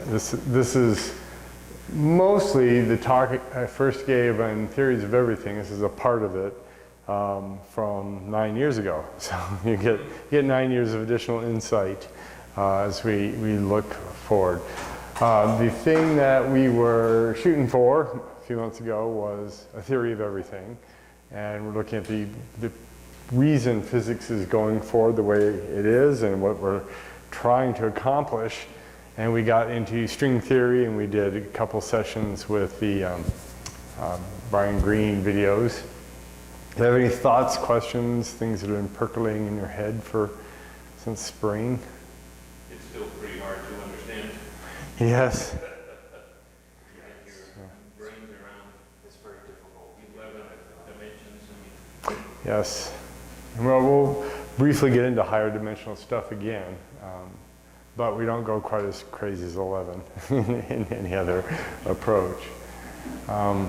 This is mostly the talk I first gave on theories of everything. This is a part of it from 9 years ago. So you get 9 years of additional insight as we look forward. The thing that we were shooting for a few months ago was a theory of everything. And we're looking at the reason physics is going forward the way it is and what we're trying to accomplish. And we got into string theory, and we did a couple sessions with the Brian Greene videos. Do you have any thoughts, questions, things that have been percolating in your head since spring? It's still pretty hard to understand. Yes. You get your brains around. It's very difficult. 11 dimensions. Yes. Well, we'll briefly get into higher dimensional stuff again. But we don't go quite as crazy as 11 in any other approach. Now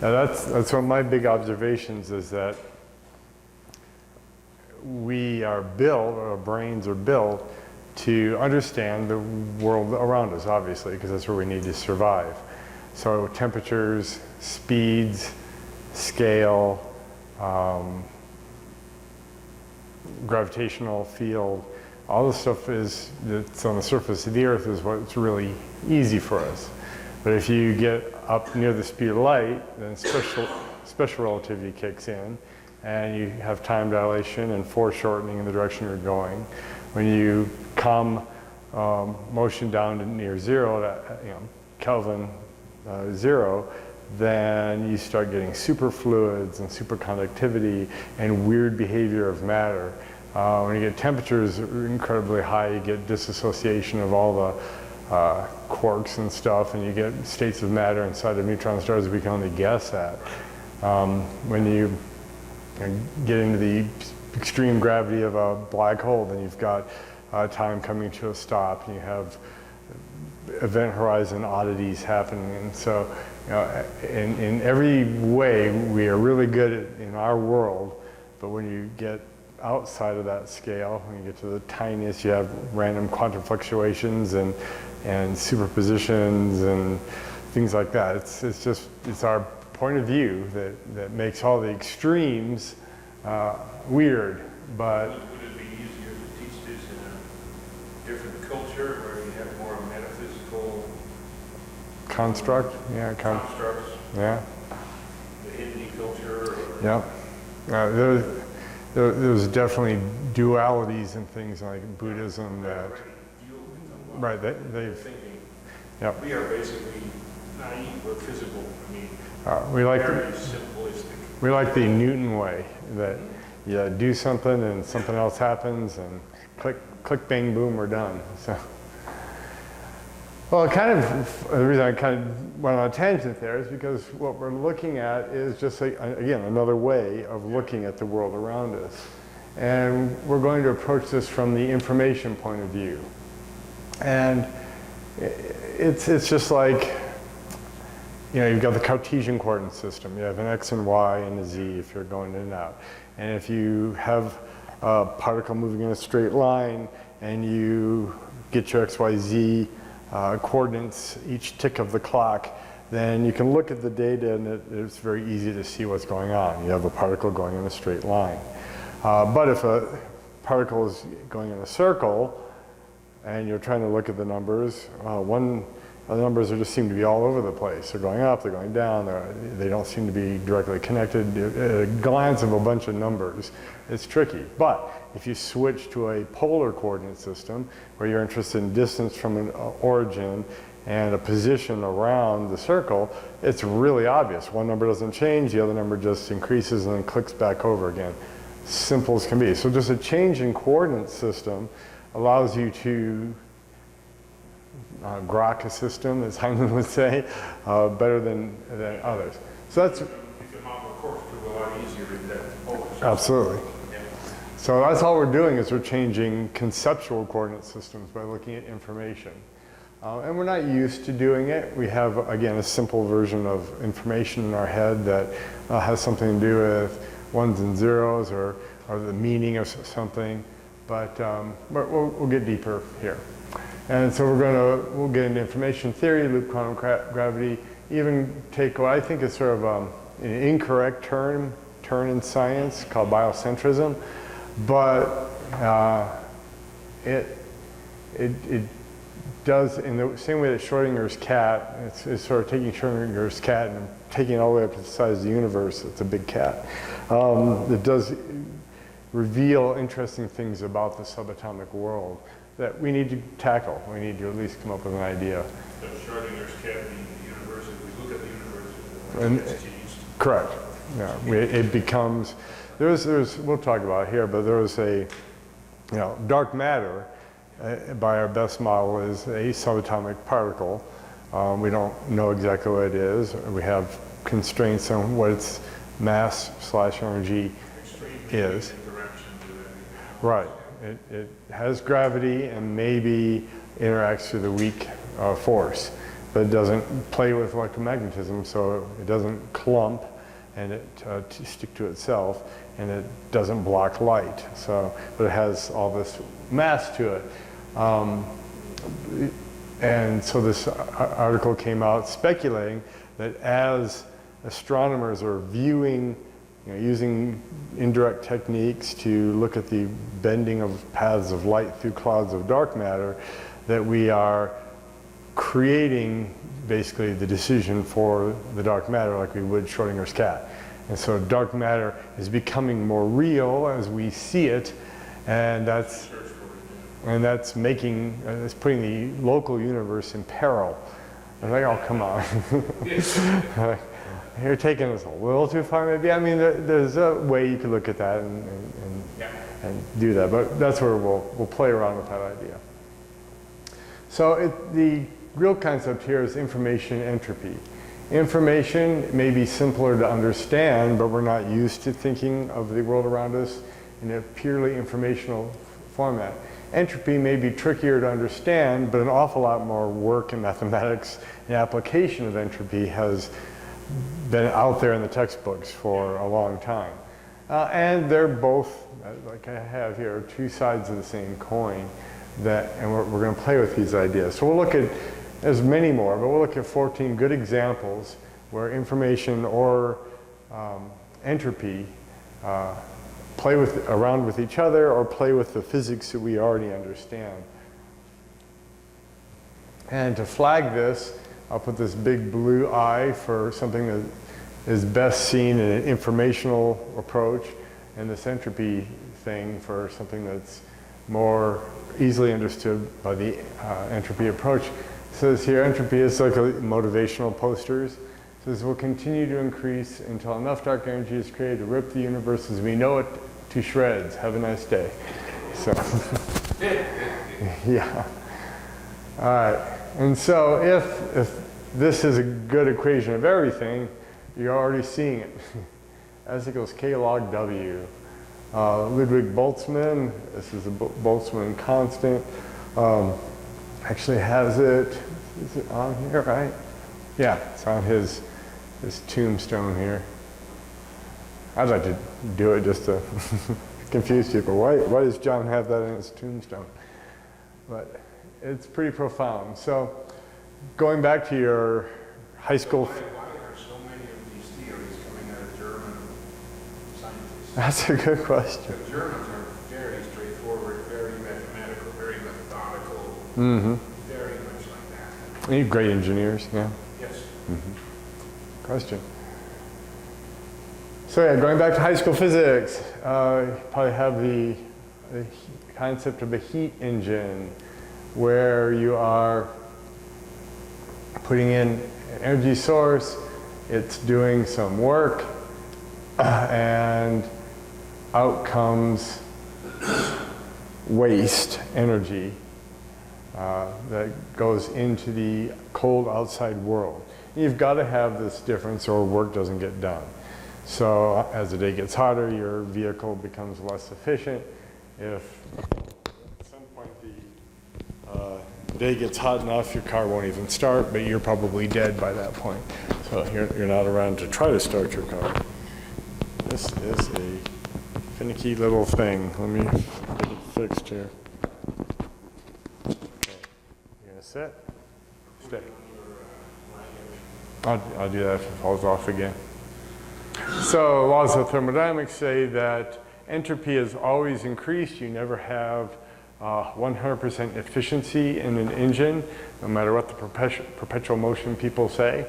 that's one of my big observations, is that we are built, our brains are built to understand the world around us, obviously, because that's where we need to survive. So temperatures, speeds, scale, gravitational field, all the stuff that's on the surface of the Earth is what's really easy for us. But if you get up near the speed of light, then special relativity kicks in, and you have time dilation and foreshortening in the direction you're going. When you come motion down to near zero, Kelvin zero, then you start getting superfluids and superconductivity and weird behavior of matter. When you get temperatures incredibly high, you get dissociation of all the quarks and stuff, and you get states of matter inside of neutron stars we can only guess at. When you get into the extreme gravity of a black hole, then you've got time coming to a stop, and you have event horizon oddities happening. And so, in every way, we are really good in our world, but when you get outside of that scale, when you get to the tiniest, you have random quantum fluctuations and superpositions and things like that. It's our point of view that makes all the extremes weird. But would it be easier to teach this in a different culture where you have more metaphysical construct? Yeah, constructs? Yeah. The Hindi culture? Yeah. There's definitely dualities in things like Buddhism that, right, they've thinking. Yep. We are basically naive or physical. I mean, we like very simplistic. We like the Newton way, that you do something and something else happens, and click, bang, boom, we're done. So, well, the reason I kind of went on a tangent there is because what we're looking at is just, again, another way of looking at the world around us. And we're going to approach this from the information point of view. And it's just like, you've got the Cartesian coordinate system. You have an X and Y and a Z if you're going in and out. And if you have a particle moving in a straight line and you get your X, Y, Z coordinates each tick of the clock, then you can look at the data and it's very easy to see what's going on. You have a particle going in a straight line. But if a particle is going in a circle and you're trying to look at the numbers, the numbers just seem to be all over the place. They're going up, they're going down, they don't seem to be directly connected. At a glance of a bunch of numbers, it's tricky. But if you switch to a polar coordinate system, where you're interested in distance from an origin and a position around the circle, it's really obvious. One number doesn't change, the other number just increases and then clicks back over again. Simple as can be. So just a change in coordinate system allows you to grok a system, as Hyman would say, better than others. So that's... You can model a course to a lot easier in that polar system. Absolutely. Yeah. So that's all we're doing, is we're changing conceptual coordinate systems by looking at information. And we're not used to doing it. We have, again, a simple version of information in our head that has something to do with ones and zeros or the meaning of something. but we'll get deeper here. And so we'll get into information theory, loop quantum gravity, even take what I think is sort of an incorrect turn in science called biocentrism, but it does, in the same way that Schrödinger's cat, it's sort of taking Schrödinger's cat and taking it all the way up to the size of the universe. It's a big cat. It does reveal interesting things about the subatomic world that we need to tackle. We need to at least come up with an idea. So Schrödinger's cat being the universe, if we look at the universe, And- it's changed. Correct. Yeah, it becomes, we'll talk about it here, but there was dark matter, by our best model, is a subatomic particle. We don't know exactly what it is. We have constraints on what its mass/energy is. Right. It has gravity and maybe interacts with a weak force, but it doesn't play with electromagnetism, so it doesn't clump and to stick to itself, and it doesn't block light. So, but it has all this mass to it. And so this article came out speculating that as astronomers are viewing, using indirect techniques to look at the bending of paths of light through clouds of dark matter, that we are creating basically the decision for the dark matter like we would Schrödinger's cat. And so dark matter is becoming more real as we see it, and that's making, it's putting the local universe in peril. I'm like, oh, come on. You're taking us a little too far, maybe. I mean, there's a way you could look at that and do that, but that's where we'll play around with that idea. So the real concept here is information entropy. Information may be simpler to understand, but we're not used to thinking of the world around us in a purely informational format. Entropy may be trickier to understand, but an awful lot more work in mathematics and application of entropy has been out there in the textbooks for a long time. And they're both, like I have here, two sides of the same coin, and we're going to play with these ideas. So we'll look at, there's many more, but we'll look at 14 good examples where information or entropy play around with each other or play with the physics that we already understand. And to flag this, I'll put this big blue eye for something that is best seen in an informational approach, and this entropy thing for something that's more easily understood by the entropy approach. It says here, entropy is like motivational posters. It says, will continue to increase until enough dark energy is created to rip the universe as we know it to shreds. Have a nice day. So, yeah. All right. And so if this is a good equation of everything, you're already seeing it. S equals K log W. Ludwig Boltzmann, this is a Boltzmann constant, actually has it, is it on here, right? Yeah, it's on his tombstone here. I'd like to do it just to confuse people. Why does John have that in his tombstone? But it's pretty profound. So going back to your high school. Why are so many of these theories coming out of German scientists? That's a good question. The Germans are very straightforward, very mathematical, very methodical, very much like that. Any great engineers, yeah. Yes. Question. So yeah, going back to high school physics, you probably have the concept of a heat engine, where you are putting in an energy source, it's doing some work, and out comes waste energy that goes into the cold outside world. You've got to have this difference or work doesn't get done. So as the day gets hotter, your vehicle becomes less efficient. If at some point the day gets hot enough, your car won't even start, but you're probably dead by that point. So you're not around to try to start your car. This is a finicky little thing. Let me fixed here. Okay. You gonna sit? Stay. I'll do that if it falls off again. So laws of thermodynamics say that entropy is always increased. You never have 100% efficiency in an engine, no matter what the perpetual motion people say.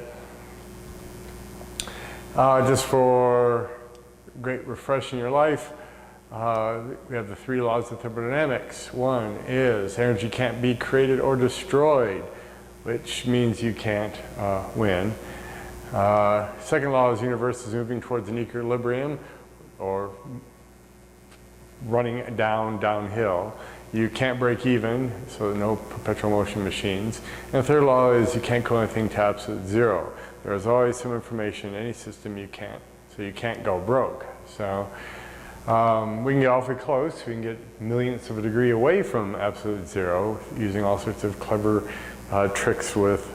Just for great refresh in your life, we have the 3 laws of thermodynamics. One is energy can't be created or destroyed, which means you can't win. Second law is the universe is moving towards an equilibrium, or running downhill. You can't break even, so no perpetual motion machines. And the third law is you can't go anything to absolute zero. There's always some information in any system you can't, so you can't go broke. So we can get awfully close. We can get millionths of a degree away from absolute zero using all sorts of clever tricks with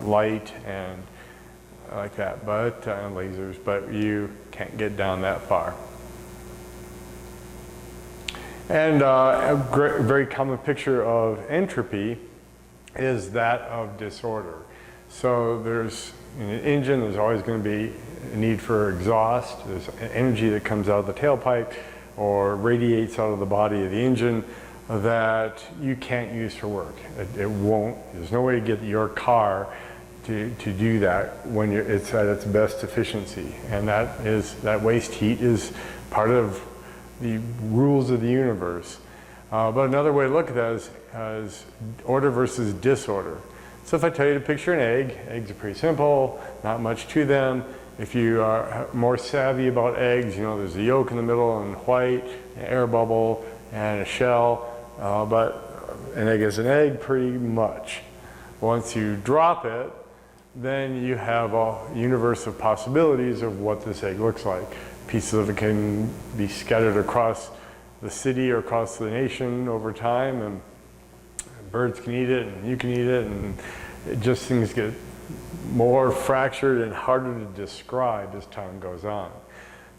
light and like that, but lasers, but you can't get down that far. And a very common picture of entropy is that of disorder. So there's, in an engine, there's always going to be a need for exhaust. There's energy that comes out of the tailpipe or radiates out of the body of the engine that you can't use for work. It won't, there's no way to get your car to do that when it's at its best efficiency. And that waste heat is part of the rules of the universe. But another way to look at that is order versus disorder. So if I tell you to picture an egg, eggs are pretty simple, not much to them. If you are more savvy about eggs, you know there's a yolk in the middle and white, an air bubble, and a shell. But an egg is an egg pretty much. Once you drop it, then you have a universe of possibilities of what this egg looks like. Pieces of it can be scattered across the city or across the nation over time, and birds can eat it, and you can eat it, and things get more fractured and harder to describe as time goes on.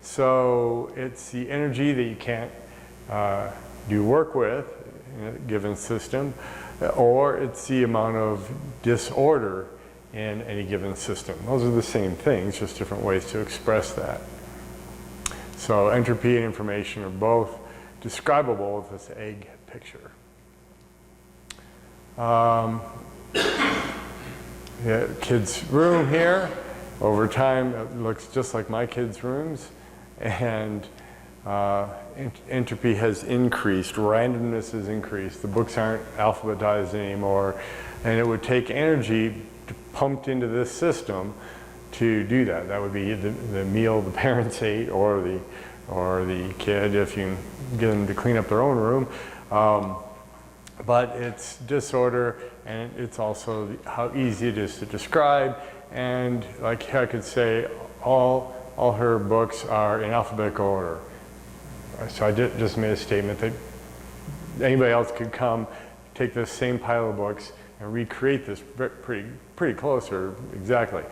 So it's the energy that you can't do work with in a given system, or it's the amount of disorder in any given system. Those are the same things, just different ways to express that. So entropy and information are both describable with this egg picture. Yeah, kid's room here. Over time, it looks just like my kids' rooms, and entropy has increased, randomness has increased. The books aren't alphabetized anymore, and it would take energy pumped into this system to do that. That would be the meal the parents ate, or the kid, if you get them to clean up their own room. But it's disorder, and it's also how easy it is to describe. And like I could say, all her books are in alphabetical order. So I just made a statement that anybody else could come, take this same pile of books, and recreate this pretty close, or exactly.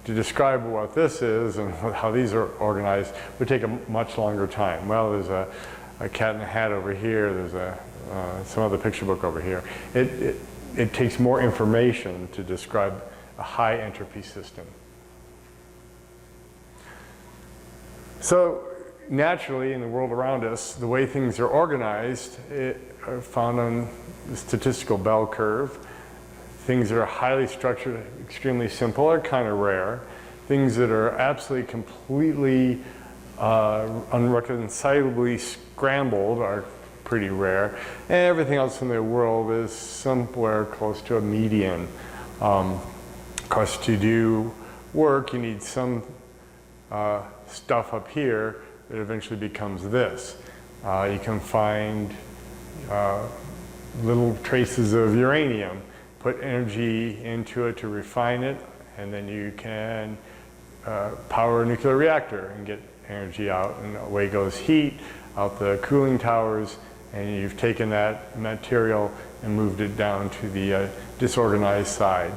To describe what this is and how these are organized would take a much longer time. Well, there's a cat in a hat over here, there's some other picture book over here. It takes more information to describe a high entropy system. So naturally, in the world around us, the way things are organized are found on the statistical bell curve. Things that are highly structured, extremely simple, are kind of rare. Things that are absolutely, completely, unreconcilably scrambled are pretty rare. And everything else in the world is somewhere close to a median. Of course, to do work, you need some stuff up here that eventually becomes this. You can find little traces of uranium, put energy into it to refine it, and then you can power a nuclear reactor and get energy out, and away goes heat out the cooling towers, and you've taken that material and moved it down to the disorganized side.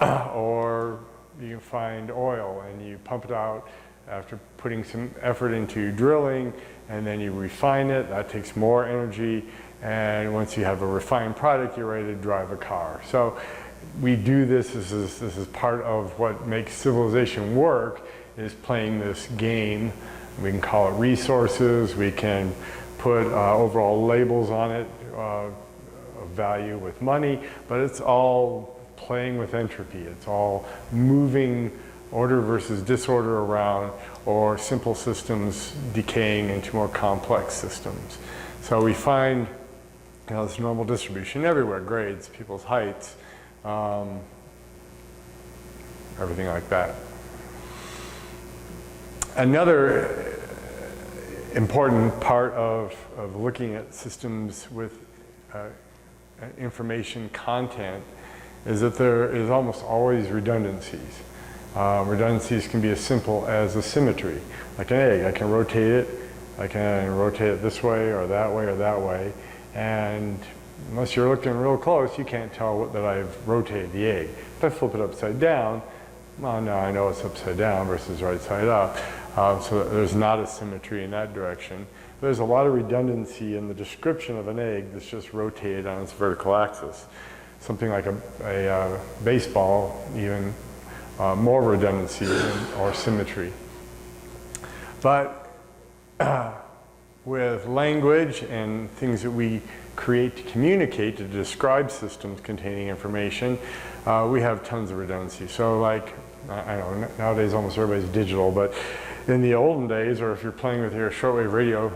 Or you can find oil and you pump it out after putting some effort into drilling, and then you refine it. That takes more energy, And once you have a refined product, you're ready to drive a car. So we do this. This is part of what makes civilization work, is playing this game. We can call it resources. We can put overall labels on it of value with money, but it's all playing with entropy. It's all moving order versus disorder around, or simple systems decaying into more complex systems. So we find this normal distribution everywhere, grades, people's heights, everything like that. Another important part of looking at systems with information content is that there is almost always redundancies. Redundancies can be as simple as a symmetry. Like an egg, I can rotate it this way or that way or that way, and unless you're looking real close, you can't tell that I've rotated the egg. If I flip it upside down, well, now I know it's upside down versus right side up, so there's not a symmetry in that direction. There's a lot of redundancy in the description of an egg that's just rotated on its vertical axis. Something like a baseball, even more redundancy or symmetry. But with language and things that we create to communicate, to describe systems containing information, we have tons of redundancy. So like, I know nowadays almost everybody's digital, but in the olden days, or if you're playing with your shortwave radio,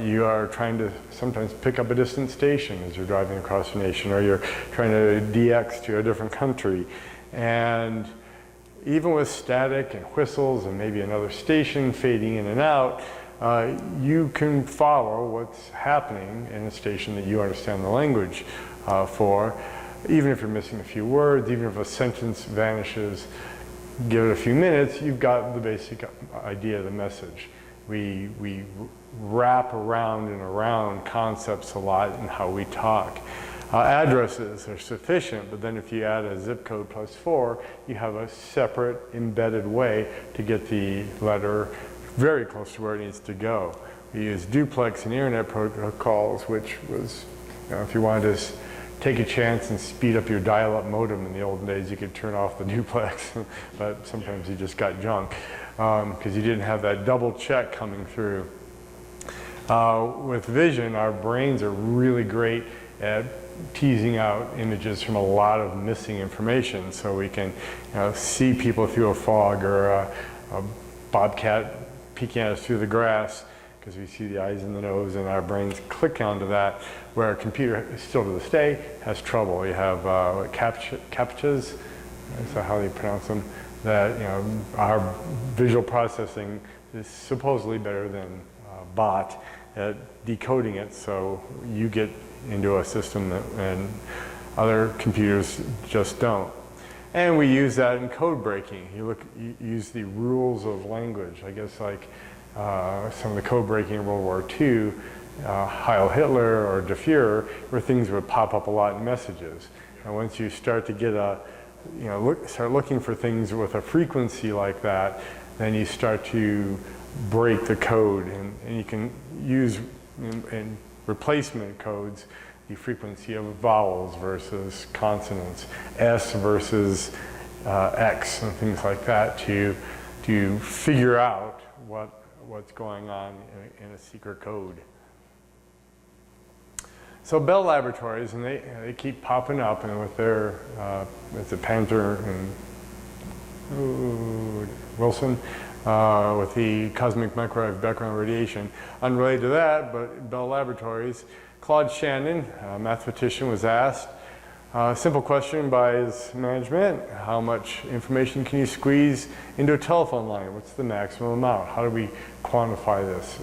you are trying to sometimes pick up a distant station as you're driving across the nation, or you're trying to DX to a different country. And even with static and whistles and maybe another station fading in and out, you can follow what's happening in a station that you understand the language for, even if you're missing a few words, even if a sentence vanishes. Give it a few minutes, you've got the basic idea of the message. We wrap around and around concepts a lot in how we talk. Addresses are sufficient, but then if you add a zip code +4, you have a separate embedded way to get the letter very close to where it needs to go. We use duplex and internet protocols, which was, if you wanted to take a chance and speed up your dial-up modem in the olden days, you could turn off the duplex, but sometimes you just got junk because you didn't have that double check coming through. With vision, our brains are really great at teasing out images from a lot of missing information, so we can see people through a fog, or a bobcat peeking at us through the grass, because we see the eyes and the nose, and our brains click onto that, where a computer still to this day has trouble. You have CAPTCHAs, is that how they pronounce them, that our visual processing is supposedly better than bot at decoding it, so you get into a system that and other computers just don't. And we use that in code breaking. You use the rules of language. I guess like some of the code breaking in World War II, Heil Hitler or Der Fuhrer, where things would pop up a lot in messages. And once you start to get start looking for things with a frequency like that, then you start to break the code, and you can use in replacement codes the frequency of vowels versus consonants, S versus X, and things like that to figure out what's going on in a secret code. So Bell Laboratories, and they keep popping up, and with their it's a Panther and Wilson with the cosmic microwave background radiation. Unrelated to that, but Bell Laboratories, Claude Shannon, a mathematician, was asked a simple question by his management: how much information can you squeeze into a telephone line? What's the maximum amount? How do we quantify this?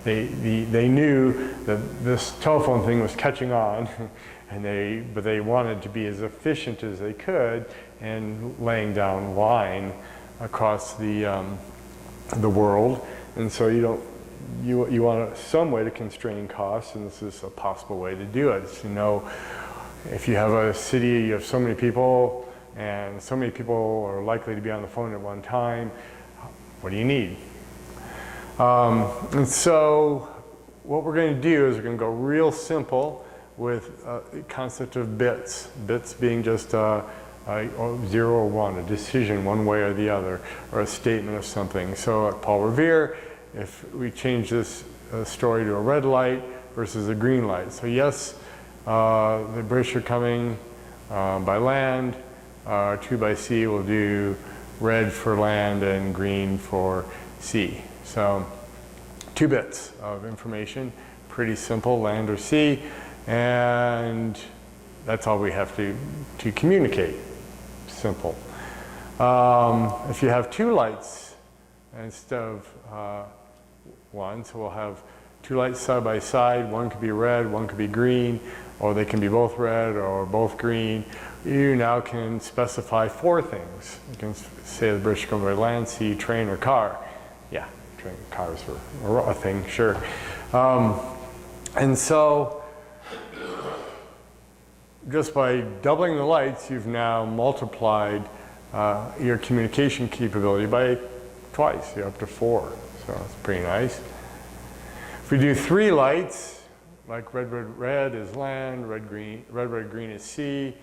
They knew that this telephone thing was catching on, but they wanted to be as efficient as they could in laying down line across the world, and so you want some way to constrain costs, and this is a possible way to do it. So, if you have a city, you have so many people, and so many people are likely to be on the phone at one time, what do you need? And so what we're going to do is we're going to go real simple with the concept of bits. Bits being just a 0 or 1, a decision one way or the other, or a statement of something. So at Paul Revere, if we change this story to a red light versus a green light. So yes, the British are coming by land, 2 by sea. We'll do red for land and green for sea. So 2 bits of information, pretty simple, land or sea, and that's all we have to communicate. Simple. If you have 2 lights instead of 1, so we'll have 2 lights side by side, one could be red, one could be green, or they can be both red or both green. You now can specify 4 things. You can say the British come by land, sea, train, or car. Yeah, train, cars are a thing, sure. And so, just by doubling the lights, you've now multiplied your communication capability by twice. You're up to 4, so it's pretty nice. If we do 3 lights, like red, red, red is land, red, red, green is sea,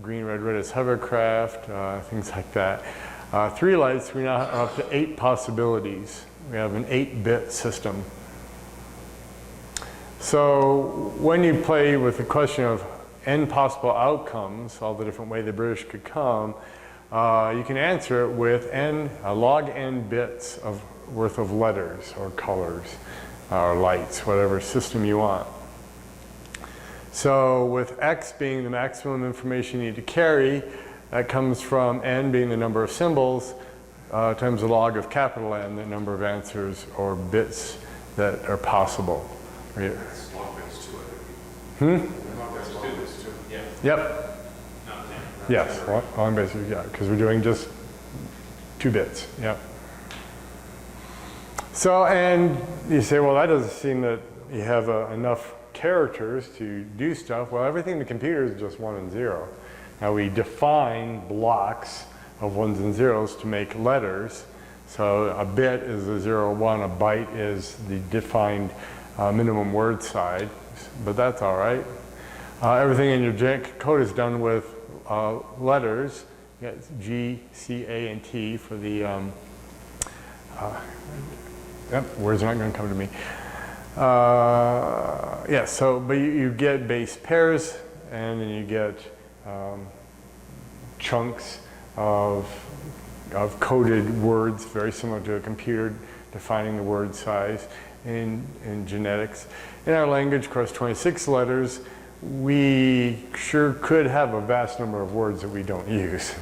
green, red, red is hovercraft, things like that. 3 lights, we now are up to 8 possibilities. We have an 8-bit system. So when you play with the question of n possible outcomes, all the different ways the British could come, you can answer it with log n bits worth of letters or colors or lights, whatever system you want. So with x being the maximum information you need to carry, that comes from n being the number of symbols times the log of capital N, the number of answers or bits that are possible. That's log bits too, I think. Log bits too. Yeah. Yep. Not 10. Yes, long bits, yeah, because we're doing just 2 bits. Yep. So, and you say, well, that doesn't seem that you have enough characters to do stuff. Well, everything in the computer is just 1 and 0. Now we define blocks of 1s and 0s to make letters. So a bit is a 0, 1, a byte is the defined minimum word size, but that's all right. Everything in your genetic code is done with letters. You got G, C, A, and T for the, yep, words are not going to come to me. Yeah, so, but you get base pairs, and then you get chunks of coded words, very similar to a computer defining the word size in genetics. In our language, of course, 26 letters, we sure could have a vast number of words that we don't use.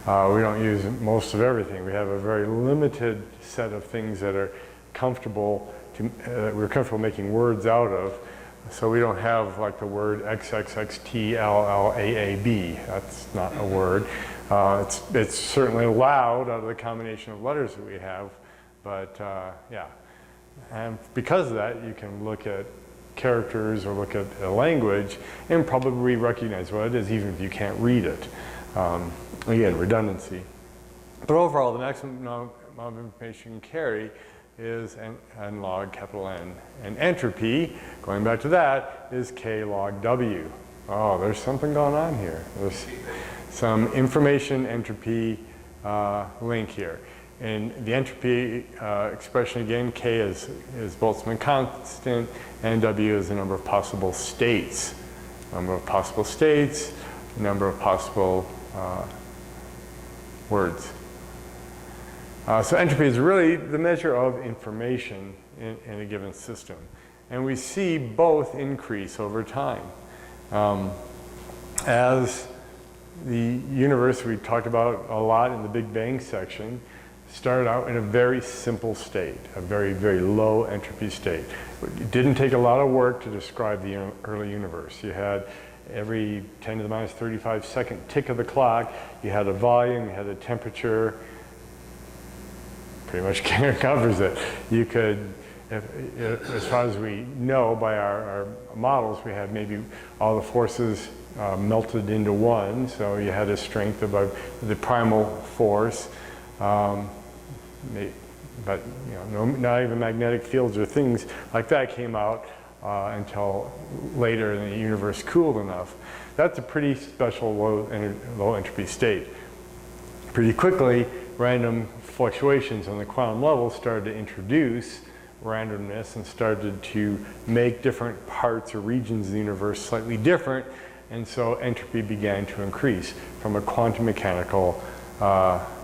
We don't use most of everything. We have a very limited set of things that are comfortable we're comfortable making words out of. So we don't have like the word XXXTLLAAB. That's not a word. It's certainly allowed out of the combination of letters that we have, but yeah. And because of that, you can look at characters or look at a language and probably recognize what it is, even if you can't read it. Again, redundancy. But overall, the maximum amount of information you can carry is n log capital N. And entropy, going back to that, is k log W. Oh, there's something going on here. There's some information entropy link here. In the entropy expression again, k is Boltzmann constant, and W is the number of possible states. Number of possible states, number of possible words. So entropy is really the measure of information in a given system. And we see both increase over time. As the universe we talked about a lot in the Big Bang section started out in a very simple state, a very, very low entropy state. It didn't take a lot of work to describe the early universe. You had every 10 to the minus 35 second tick of the clock, you had a volume, you had a temperature, pretty much covers it. You could, as far as we know by our models, we have maybe all the forces melted into one, so you had a strength of the primal force, but not even magnetic fields or things like that came out until later in the universe cooled enough. That's a pretty special low entropy state. Pretty quickly, random fluctuations on the quantum level started to introduce randomness and started to make different parts or regions of the universe slightly different, and so entropy began to increase from a quantum mechanical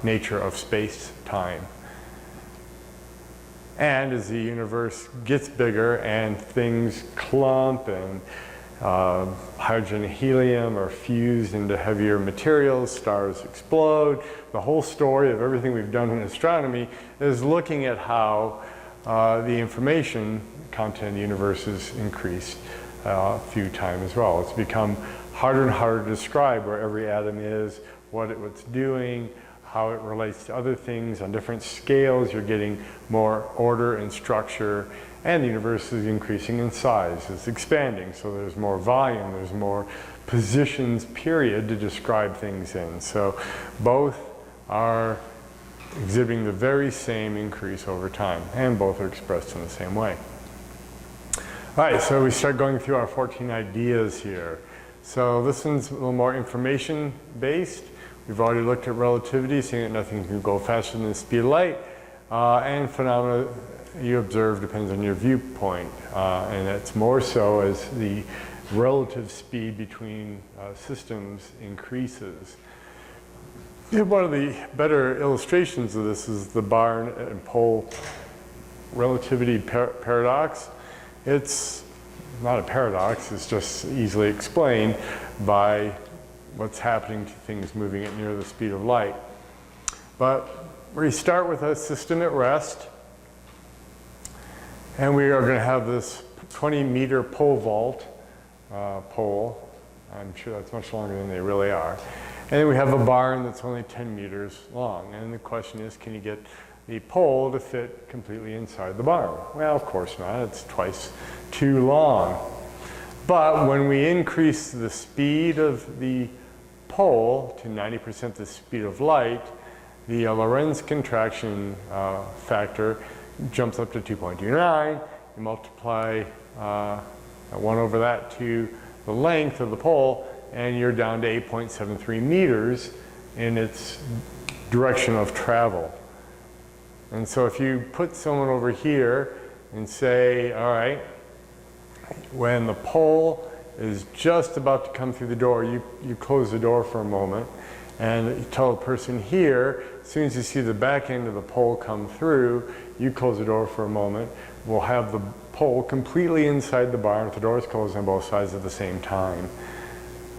nature of space-time. And as the universe gets bigger and things clump and hydrogen and helium are fused into heavier materials, stars explode, the whole story of everything we've done in astronomy is looking at how the information content of the universe has increased through time as well. It's become harder and harder to describe where every atom is, what it's doing, how it relates to other things on different scales. You're getting more order and structure, and the universe is increasing in size. It's expanding, so there's more volume, there's more positions, period, to describe things in. So both are exhibiting the very same increase over time, and both are expressed in the same way. All right, so we start going through our 14 ideas here. So this one's a little more information-based. We've already looked at relativity, saying that nothing can go faster than the speed of light, and phenomena you observe depends on your viewpoint, and that's more so as the relative speed between systems increases. One of the better illustrations of this is the barn and pole relativity paradox. It's not a paradox, it's just easily explained by what's happening to things moving at near the speed of light. But we start with a system at rest, and we are going to have this 20-meter pole vault pole. I'm sure that's much longer than they really are. And then we have a barn that's only 10 meters long. And the question is, can you get the pole to fit completely inside the barn? Well, of course not. It's twice too long. But when we increase the speed of the pole to 90% the speed of light, the Lorentz contraction factor jumps up to 2.29. You multiply 1 over that to the length of the pole, and you're down to 8.73 meters in its direction of travel. And so if you put someone over here and say, all right, when the pole is just about to come through the door, you close the door for a moment, and you tell the person here, as soon as you see the back end of the pole come through, you close the door for a moment. We'll have the pole completely inside the barn with the doors closed on both sides at the same time.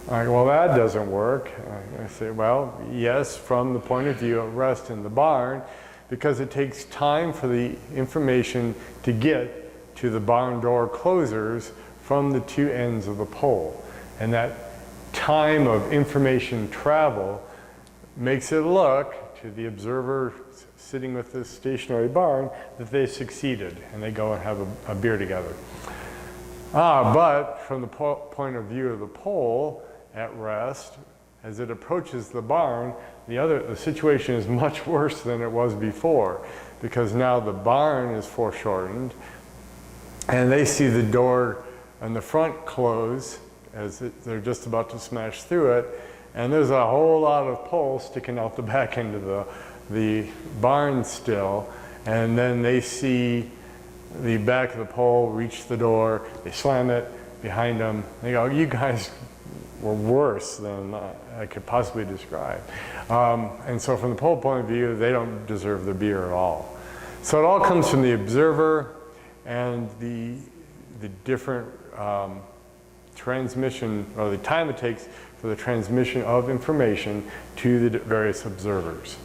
All right, well, that doesn't work. I say, well, yes, from the point of view of rest in the barn, because it takes time for the information to get to the barn door closers from the two ends of the pole. And that time of information travel makes it look to the observer sitting with this stationary barn that they succeeded, and they go and have a beer together. But from the point of view of the pole at rest, as it approaches the barn, the situation is much worse than it was before, because now the barn is foreshortened, and they see the door and the front close as they're just about to smash through it, and there's a whole lot of pole sticking out the back end of the barn still, and then they see the back of the pole reach the door, they slam it behind them, they go, you guys were worse than I could possibly describe. And so from the pole point of view, they don't deserve the beer at all. So it all comes from the observer and the different transmission, or the time it takes for the transmission of information to the various observers.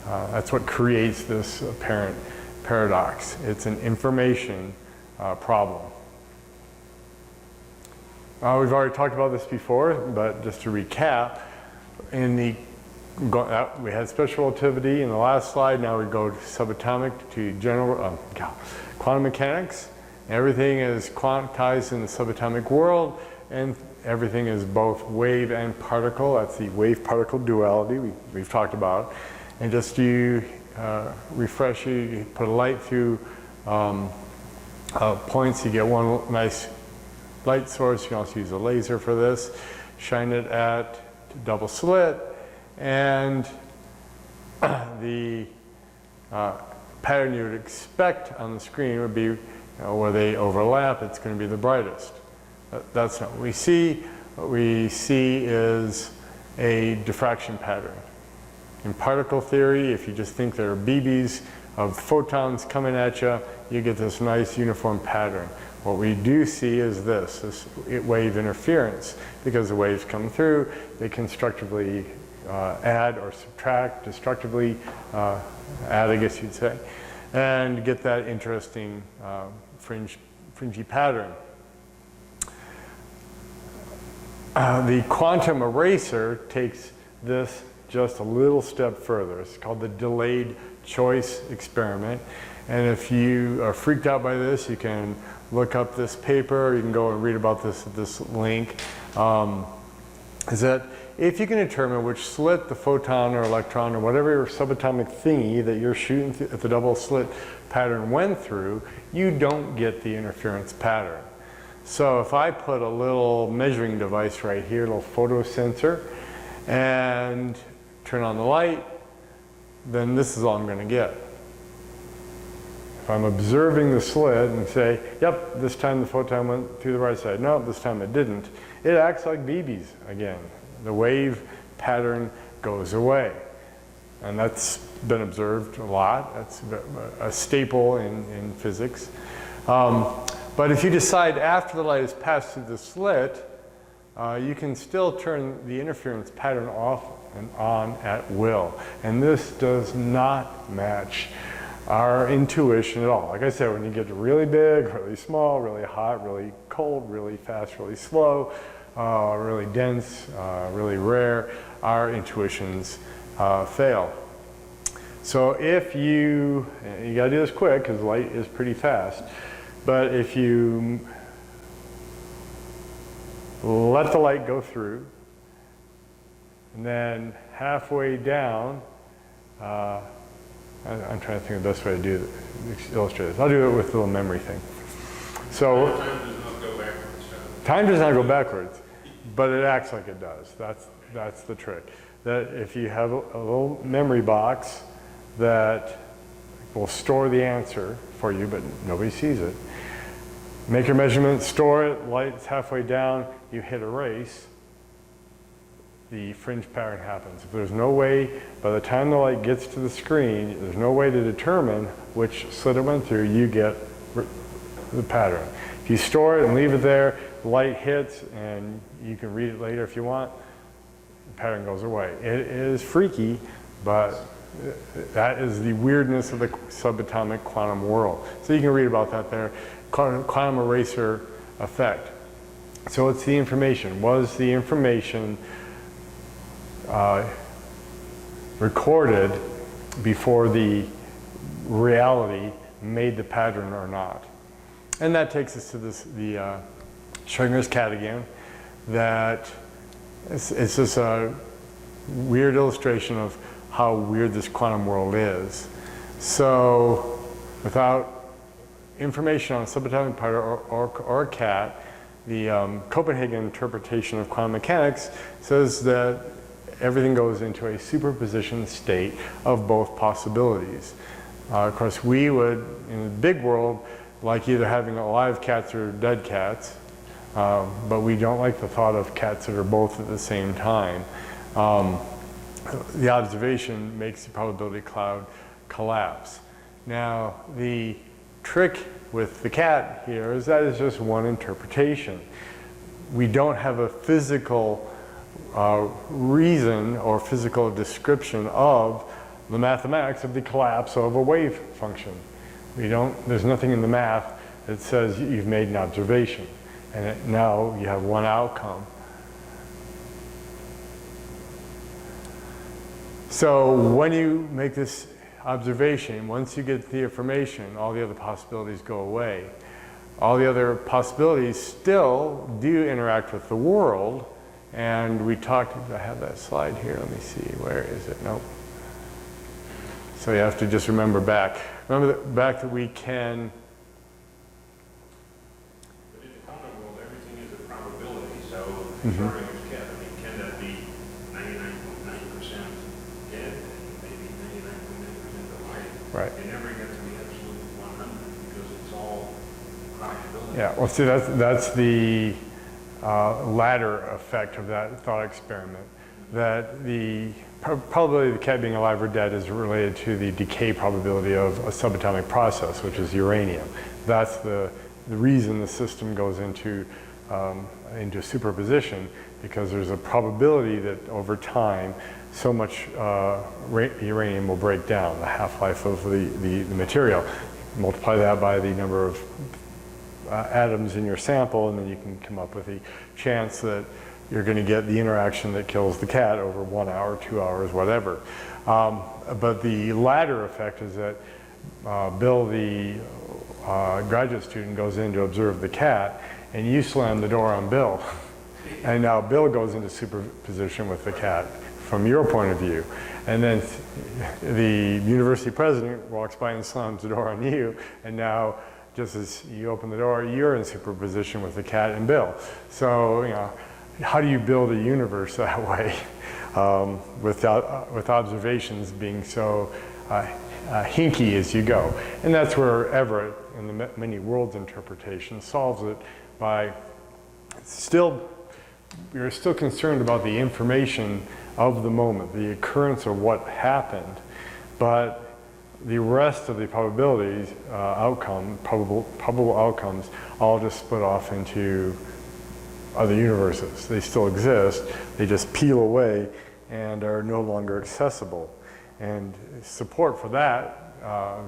That's what creates this apparent paradox. It's an information problem. We've already talked about this before, but just to recap, we had special relativity in the last slide. Now we go to subatomic to general quantum mechanics. Everything is quantized in the subatomic world, and everything is both wave and particle. That's the wave-particle duality we've talked about. And just to refresh you put a light through points, you get one nice light source. You can also use a laser for this. Shine it at double slit, and the pattern you would expect on the screen would be where they overlap. It's going to be the brightest. That's not what we see. What we see is a diffraction pattern. In particle theory, if you just think there are BBs of photons coming at you, you get this nice uniform pattern. What we do see is this wave interference, because the waves come through, they constructively add or subtract, destructively add, I guess you'd say, and get that interesting fringy pattern. The quantum eraser takes this just a little step further. It's called the delayed choice experiment. And if you are freaked out by this, you can look up this paper. You can go and read about this at this link. Is that if you can determine which slit the photon or electron or whatever subatomic thingy that you're shooting at the double slit pattern went through, you don't get the interference pattern. So if I put a little measuring device right here, a little photo sensor, and turn on the light, then this is all I'm going to get. If I'm observing the slit and say, yep, this time the photon went through the right side. No, this time it didn't. It acts like BBs again. The wave pattern goes away. And that's been observed a lot. That's a staple in physics. But if you decide after the light has passed through the slit, you can still turn the interference pattern off and on at will. And this does not match our intuition at all. Like I said, when you get really big, really small, really hot, really cold, really fast, really slow, really dense, really rare, our intuitions fail. So if you gotta do this quick because light is pretty fast, but if you let the light go through, and then halfway down, I'm trying to think of the best way to illustrate this. I'll do it with a little memory thing. So time does not go backwards, but it acts like it does. That's the trick. That if you have a little memory box that will store the answer for you, but nobody sees it. Make your measurement, store it, light's halfway down, you hit erase, the fringe pattern happens. If there's no way, by the time the light gets to the screen, there's no way to determine which slit it went through, you get the pattern. If you store it and leave it there, the light hits, and you can read it later if you want, the pattern goes away. It is freaky, but that is the weirdness of the subatomic quantum world. So you can read about that there. Quantum eraser effect. So it's the information. Was the information recorded before the reality made the pattern or not? And that takes us to the Schrodinger's cat again. That it's just a weird illustration of how weird this quantum world is. So without information on a subatomic particle or a cat, the Copenhagen interpretation of quantum mechanics says that everything goes into a superposition state of both possibilities. Of course, we would, in the big world, like either having alive cats or dead cats, but we don't like the thought of cats that are both at the same time. The observation makes the probability cloud collapse. Now, the trick with the cat here is that it's just one interpretation. We don't have a physical reason or physical description of the mathematics of the collapse of a wave function. There's nothing in the math that says you've made an observation, and now you have one outcome. So when you make this observation, once you get the information, all the other possibilities go away. All the other possibilities still do interact with the world, and we talked, I have that slide here, let me see, where is it? Nope. So you have to just remember back. Remember back that we can. But in the quantum world, everything is a probability. So starting with cat, I mean, can that be 99.9% dead and maybe 99.9% alive? Right. You never get to the absolute 100 because it's all probability. Yeah. Well, see, that's the latter effect of that thought experiment. That the probability of the cat being alive or dead is related to the decay probability of a subatomic process, which is uranium. That's the reason the system goes into superposition, because there's a probability that over time so much uranium will break down, the half-life of the material. Multiply that by the number of atoms in your sample, and then you can come up with the chance that you're going to get the interaction that kills the cat over 1 hour, 2 hours, whatever. But the latter effect is that Bill, the graduate student, goes in to observe the cat, and you slam the door on Bill. And now Bill goes into superposition with the cat from your point of view. And then the university president walks by and slams the door on you, and now just as you open the door, you're in superposition with the cat and Bill. So, you know, how do you build a universe that way with observations being so hinky as you go? And that's where Everett, in the many worlds interpretation, solves it by you're still concerned about the information of the moment, the occurrence of what happened, but the rest of the probabilities, probable outcomes, all just split off into other universes. They still exist, they just peel away and are no longer accessible. And support for that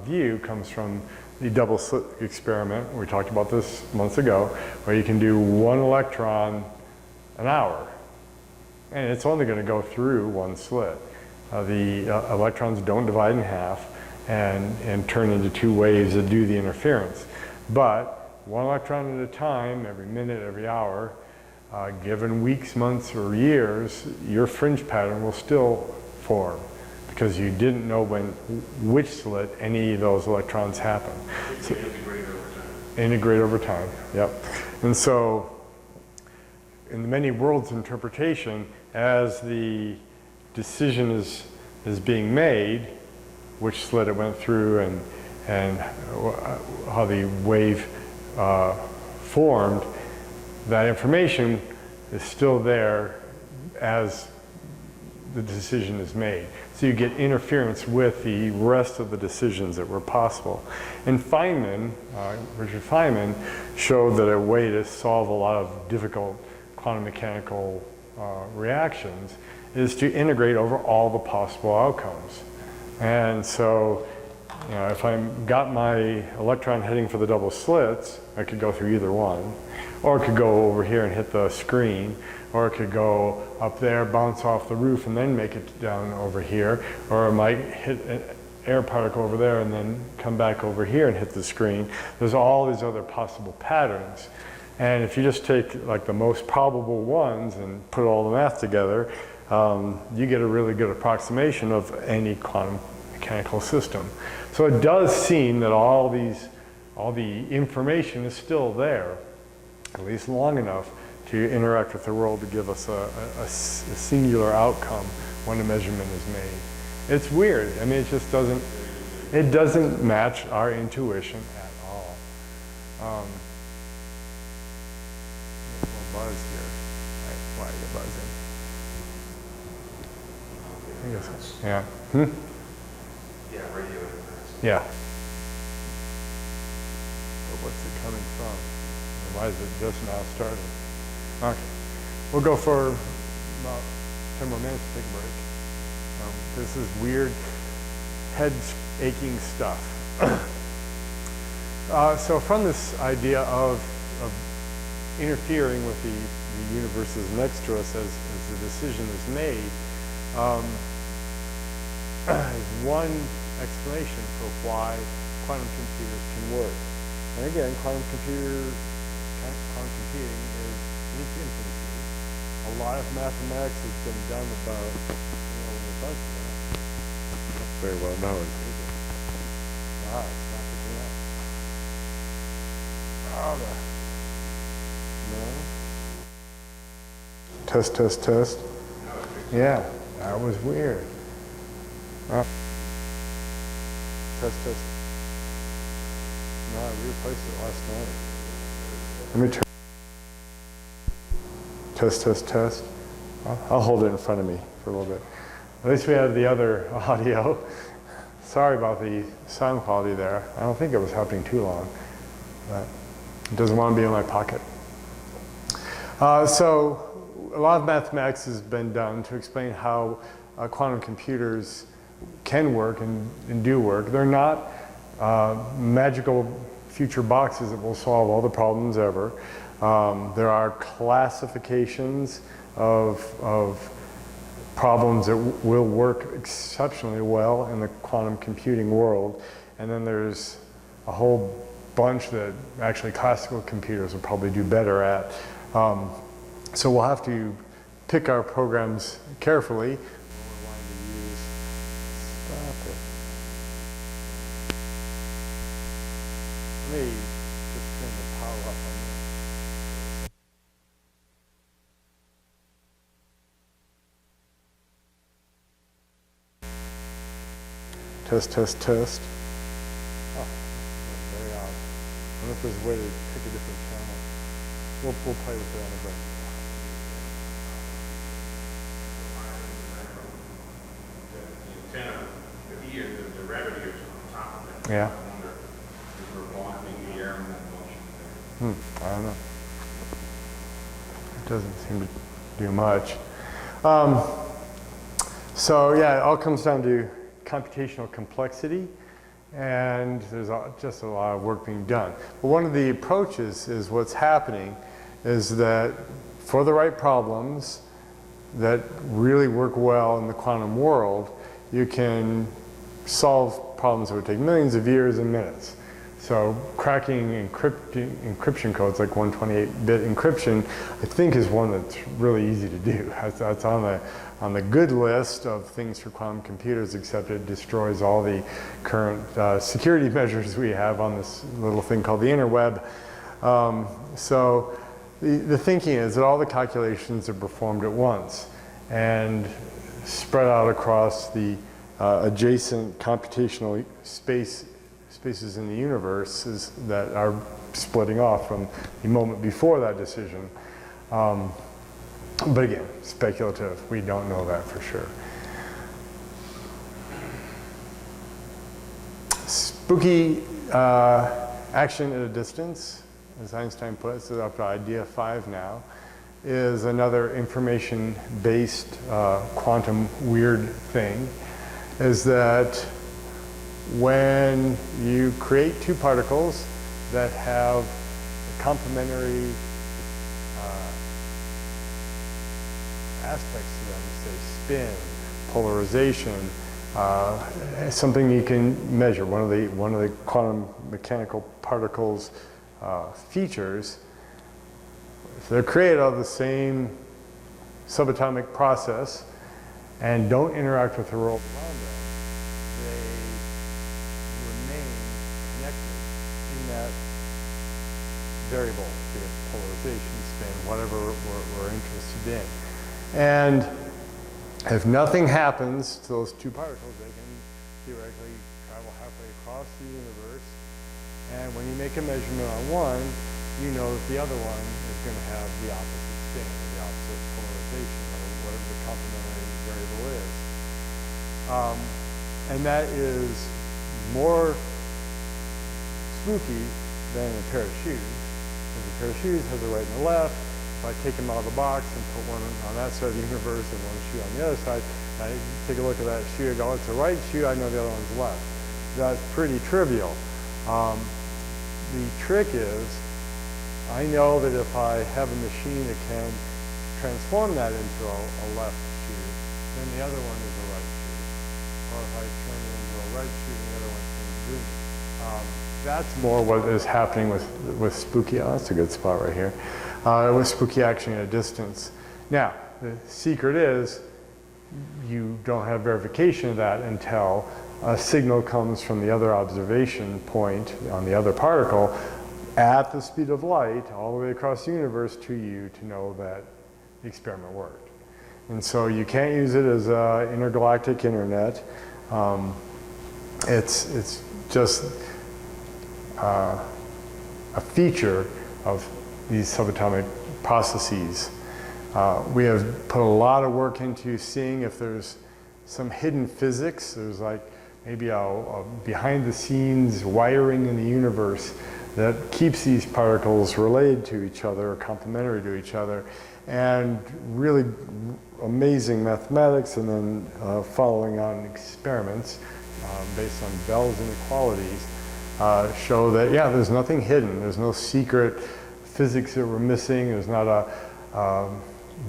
view comes from the double slit experiment. We talked about this months ago, where you can do 1 electron an hour, and it's only going to go through 1 slit. The electrons don't divide in half and turn into 2 waves that do the interference. But 1 electron at a time, every minute, every hour, given weeks, months, or years, your fringe pattern will still form, because you didn't know which slit any of those electrons happen. So, integrate over time, yep. And so, in the many worlds interpretation, as the decision is being made, which slit it went through and how the wave formed, that information is still there as the decision is made. So you get interference with the rest of the decisions that were possible. And Feynman, Richard Feynman, showed that a way to solve a lot of difficult quantum mechanical reactions is to integrate over all the possible outcomes. And so, you know, if I've got my electron heading for the double slits, I could go through either one. Or it could go over here and hit the screen, or it could go up there, bounce off the roof, and then make it down over here, or it might hit an air particle over there and then come back over here and hit the screen. There's all these other possible patterns. And if you just take like the most probable ones and put all the math together, you get a really good approximation of any quantum mechanical system. So it does seem that all the information is still there, at least long enough to interact with the world to give us a singular outcome when a measurement is made. It's weird. I mean, it doesn't match our intuition at all. There's a little buzz here. Why are you buzzing? I guess, yeah. Yeah, radio. Yeah. But what's it coming from? Why is it just now starting? Okay. We'll go for about 10 more minutes to take a break. This is weird, head aching stuff. So from this idea of interfering with the universes next to us as the decision is made, is one explanation for why quantum computers can work. And again, quantum computing is infancy. A lot of mathematics has been done about, the bunch of that. very well known. Wow, it's not picking up. Oh, no. Test, test, test. Yeah, that was weird. Oh. Test, test. No, I replaced it last night. Let me turn. Test, test, test. I'll hold it in front of me for a little bit. At least we have the other audio. Sorry about the sound quality there. I don't think it was happening too long, but it doesn't want to be in my pocket. So a lot of mathematics has been done to explain how quantum computers can work and do work. They're not magical future boxes that will solve all the problems ever. There are classifications of problems that will work exceptionally well in the quantum computing world, and then there's a whole bunch that actually classical computers will probably do better at. So we'll have to pick our programs carefully. Stop it. Let me just turn the power up on this. Test, test, test. Oh, that's very odd. I wonder if there's a way to pick a different channel. We'll play with it on the break. The antenna, the gravity is on top of it. Yeah. I wonder if we're blocking the air in that motion there. I don't know. It doesn't seem to do much. So yeah, it all comes down to computational complexity, and there's just a lot of work being done. But one of the approaches is what's happening is that for the right problems that really work well in the quantum world, you can solve problems that would take millions of years in minutes. So cracking encryption codes like 128-bit encryption, I think, is one that's really easy to do. That's on the good list of things for quantum computers, except it destroys all the current security measures we have on this little thing called the interweb. So the thinking is that all the calculations are performed at once and spread out across the adjacent computational spaces in the universe that are splitting off from the moment before that decision. But again, speculative. We don't know that for sure. Spooky action at a distance, as Einstein puts it, up to idea 5 now, is another information-based quantum weird thing, is that when you create two particles that have complementary aspects to them, say spin, polarization, something you can measure, one of the quantum mechanical particles features, if they're created out of the same subatomic process and don't interact with the world around them, they remain connected in that variable, be it polarization, spin, whatever we're interested in. And if nothing happens to those two particles, they can theoretically travel halfway across the universe. And when you make a measurement on one, you know that the other one is going to have the opposite spin, or the opposite polarization, or whatever the complementary variable is. And that is more spooky than a pair of shoes, because a pair of shoes has a right and a left. If I take them out of the box and put one on that side of the universe and one shoe on the other side, I take a look at that shoe and go, it's the right shoe, I know the other one's left. That's pretty trivial. The trick is, I know that if I have a machine that can transform that into a left shoe, then the other one is a right shoe. Or if I turn it into a red shoe, then the other one turns green. That's more what is happening with spooky, oh, that's a good spot right here, with spooky action at a distance. Now, the secret is you don't have verification of that until a signal comes from the other observation point on the other particle at the speed of light all the way across the universe to you to know that the experiment worked. And so you can't use it as an intergalactic internet. It's just a feature of these subatomic processes. We have put a lot of work into seeing if there's some hidden physics. There's like maybe a behind the scenes wiring in the universe that keeps these particles related to each other or complementary to each other. And really amazing mathematics, and then following on experiments based on Bell's inequalities show that, yeah, there's nothing hidden. There's no secret physics that we're missing. There's not a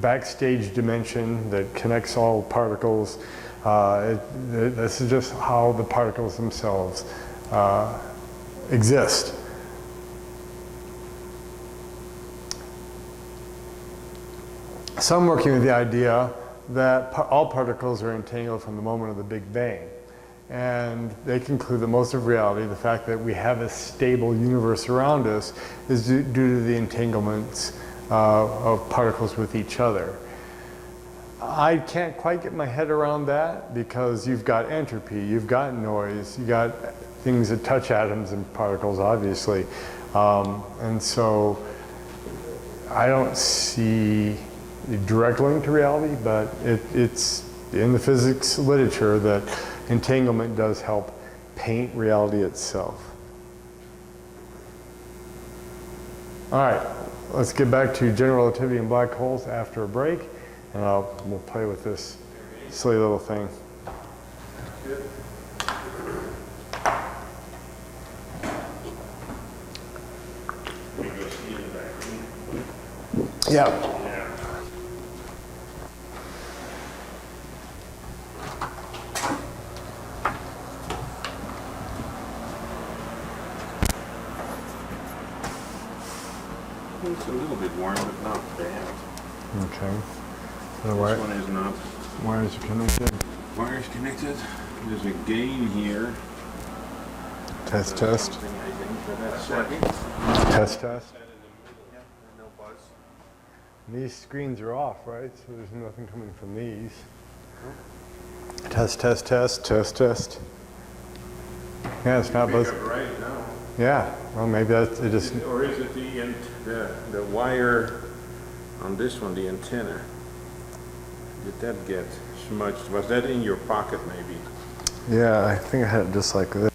backstage dimension that connects all particles. This is just how the particles themselves exist. Some working with the idea that all particles are entangled from the moment of the Big Bang. And they conclude that most of reality, the fact that we have a stable universe around us, is due to the entanglements of particles with each other. I can't quite get my head around that because you've got entropy, you've got noise, you've got things that touch atoms and particles, obviously. And so I don't see a direct link to reality, but it's in the physics literature that entanglement does help paint reality itself. All right, let's get back to general relativity and black holes after a break, and we'll play with this silly little thing. Yeah. It's a little bit warm, but not bad. Okay. So This one is not. wires are connected. Wires connected. There's a gain here. Test, test. Something I think for that second. Test, test. Yeah, no buzz. These screens are off, right? So there's nothing coming from these. Test, test, test, test, test. Yeah, it's not buzzing. Right now. Yeah, well, maybe that's it. Just Or is it the wire on this one, the antenna? Did that get smudged? Was that in your pocket maybe? yeah, I think I had it just like this.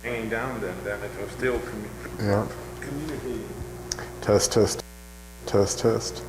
Hanging down then it was still Yeah. communicating. Test, test, test, test.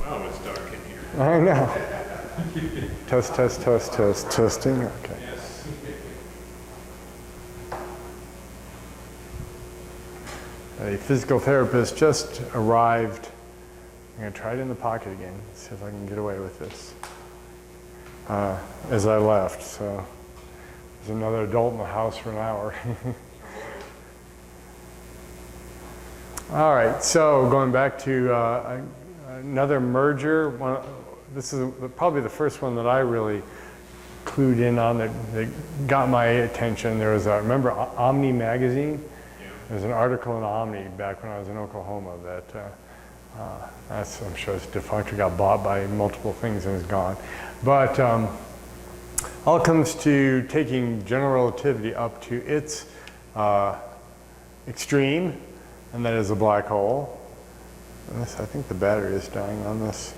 Oh, it's dark in here. I know. Test, test, test, test, testing. Okay. Yes. A physical therapist just arrived. I'm going to try it in the pocket again, see if I can get away with this. As I left, so there's another adult in the house for an hour. All right, so going back to another merger. This is probably the first one that I really clued in on that got my attention. There was remember Omni magazine? Yeah. There's an article in Omni back when I was in Oklahoma that I'm sure it's defunct or got bought by multiple things and is gone. But all comes to taking general relativity up to its extreme, and that is a black hole. And this, I think the battery is dying on this.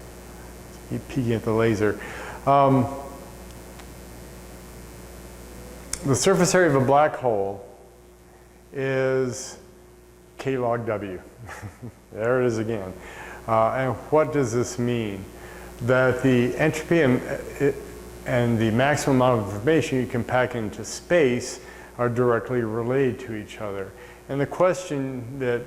Keep peeking at the laser. The surface area of a black hole is K log W. There it is again. And what does this mean? That the entropy and the maximum amount of information you can pack into space are directly related to each other. And the question that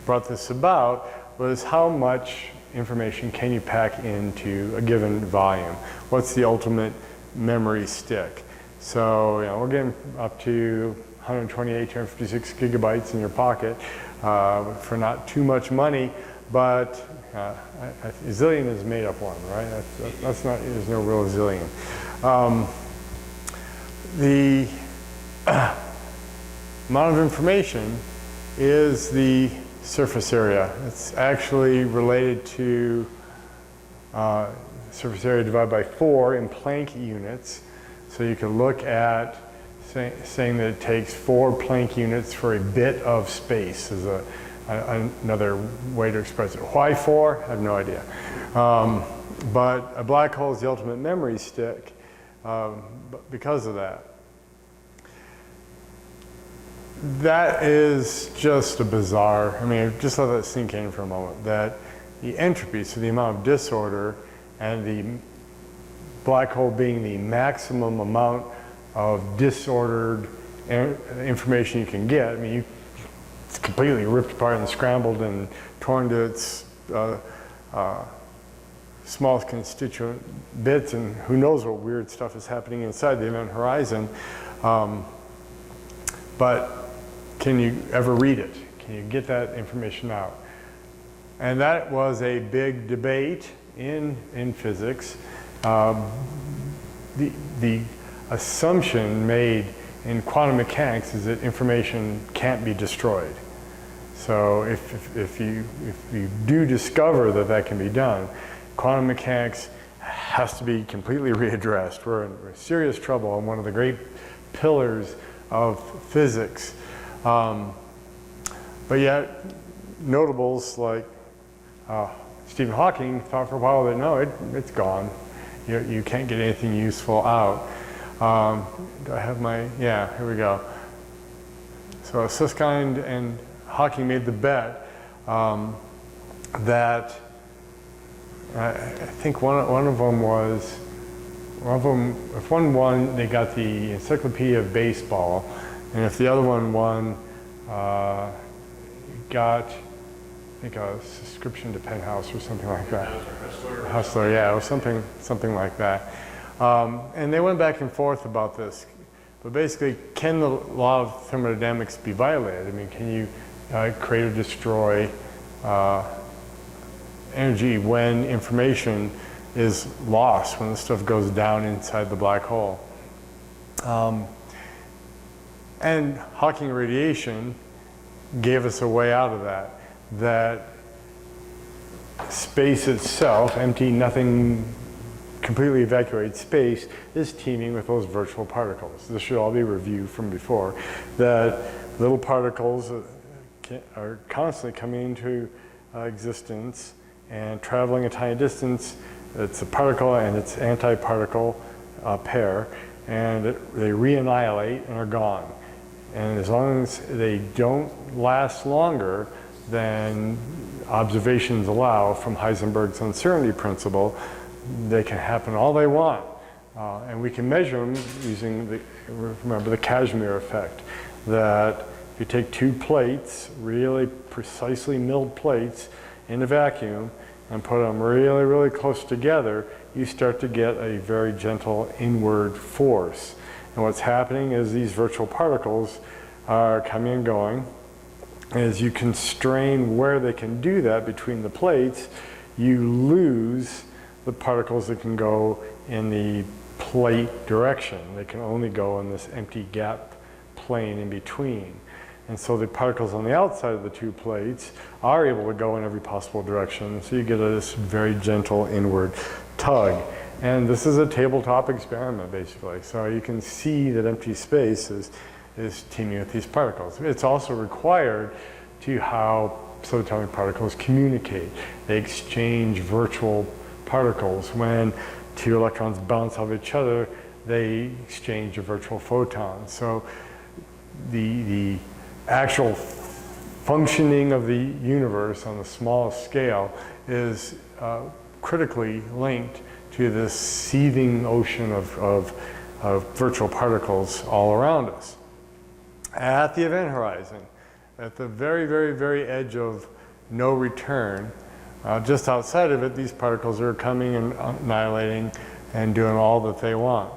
brought this about was how much information can you pack into a given volume? What's the ultimate memory stick? So we're getting up to 128, 256 gigabytes in your pocket for not too much money, but a zillion is made up one, right? That's not, there's no real zillion. The amount of information is the surface area. It's actually related to surface area divided by 4 in Planck units. So you can look at saying that it takes 4 Planck units for a bit of space is another way to express it. Why 4? I have no idea. But a black hole is the ultimate memory stick because of that. That is just a bizarre, I mean, just let that sink in for a moment, that the entropy, so the amount of disorder, and the black hole being the maximum amount of disordered information you can get. I mean, it's completely ripped apart and scrambled and torn to its smallest constituent bits, and who knows what weird stuff is happening inside the event horizon. But can you ever read it? Can you get that information out? And that was a big debate in physics. The assumption made in quantum mechanics is that information can't be destroyed. So if you do discover that that can be done, quantum mechanics has to be completely readdressed. We're in serious trouble on one of the great pillars of physics. But yet, notables like Stephen Hawking thought for a while that no, it's gone. You can't get anything useful out. Do I have my, yeah, here we go. So Susskind and Hawking made the bet that I think one of them, if one won, they got the Encyclopedia of Baseball, and if the other one won, got, I think, a subscription to Penthouse or something like that. Hustler, yeah, or something like that. And they went back and forth about this. But basically, can the law of thermodynamics be violated? I mean, can you create or destroy energy when information is lost, when the stuff goes down inside the black hole? And Hawking radiation gave us a way out of that. That space itself, empty, nothing, completely evacuated space, is teeming with those virtual particles. This should all be reviewed from before. That little particles are constantly coming into existence and traveling a tiny distance. It's a particle and its antiparticle pair, and they re-annihilate and are gone. And as long as they don't last longer than observations allow from Heisenberg's uncertainty principle. They can happen all they want. And we can measure them using, remember the Casimir effect, that if you take two plates, really precisely milled plates, in a vacuum, and put them really, really close together, you start to get a very gentle inward force. And what's happening is these virtual particles are coming and going. As you constrain where they can do that between the plates, you lose the particles that can go in the plate direction. They can only go in this empty gap plane in between. And so the particles on the outside of the two plates are able to go in every possible direction. So you get this very gentle inward tug. And this is a tabletop experiment, basically. So you can see that empty space is teeming with these particles. It's also required to how subatomic particles communicate. They exchange virtual particles. When two electrons bounce off each other, they exchange a virtual photon. So the actual functioning of the universe on the smallest scale is critically linked to this seething ocean of virtual particles all around us. At the event horizon, at the very, very, very edge of no return, just outside of it, these particles are coming and annihilating and doing all that they want.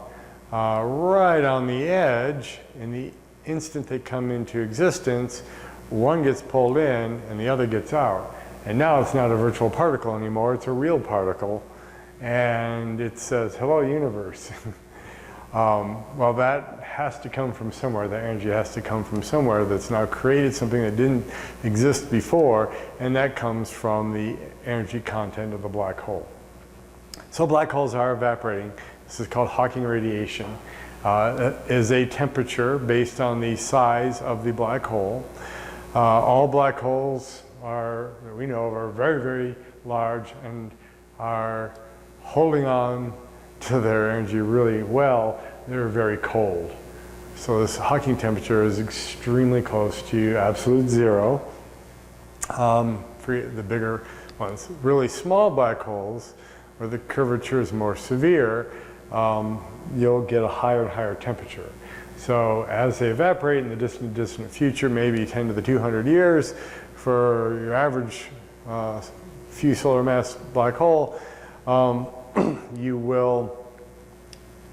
Right on the edge, in the instant they come into existence, one gets pulled in and the other gets out. And now it's not a virtual particle anymore, it's a real particle. And it says, hello, universe. Well, that has to come from somewhere. The energy has to come from somewhere that's now created something that didn't exist before, and that comes from the energy content of the black hole. So black holes are evaporating. This is called Hawking radiation. It is a temperature based on the size of the black hole. All black holes are, we know, are very, very large and are holding on to their energy really well. They're very cold. So this Hawking temperature is extremely close to absolute zero. For the bigger ones, really small black holes, where the curvature is more severe, you'll get a higher and higher temperature. So as they evaporate in the distant future, maybe 10 to the 200 years, for your average few solar mass black hole, you will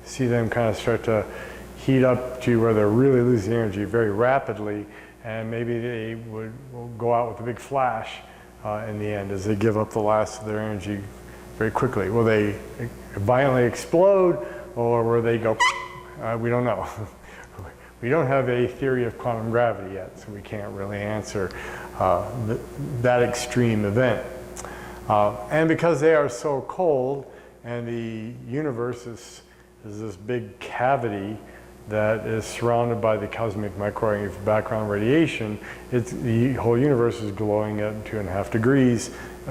see them kind of start to heat up to where they're really losing energy very rapidly, and maybe they will go out with a big flash in the end as they give up the last of their energy very quickly. Will they violently explode, or will they go, we don't know. We don't have a theory of quantum gravity yet, so we can't really answer that extreme event. And because they are so cold, and the universe is this big cavity that is surrounded by the cosmic microwave background radiation, the whole universe is glowing at 2.5 degrees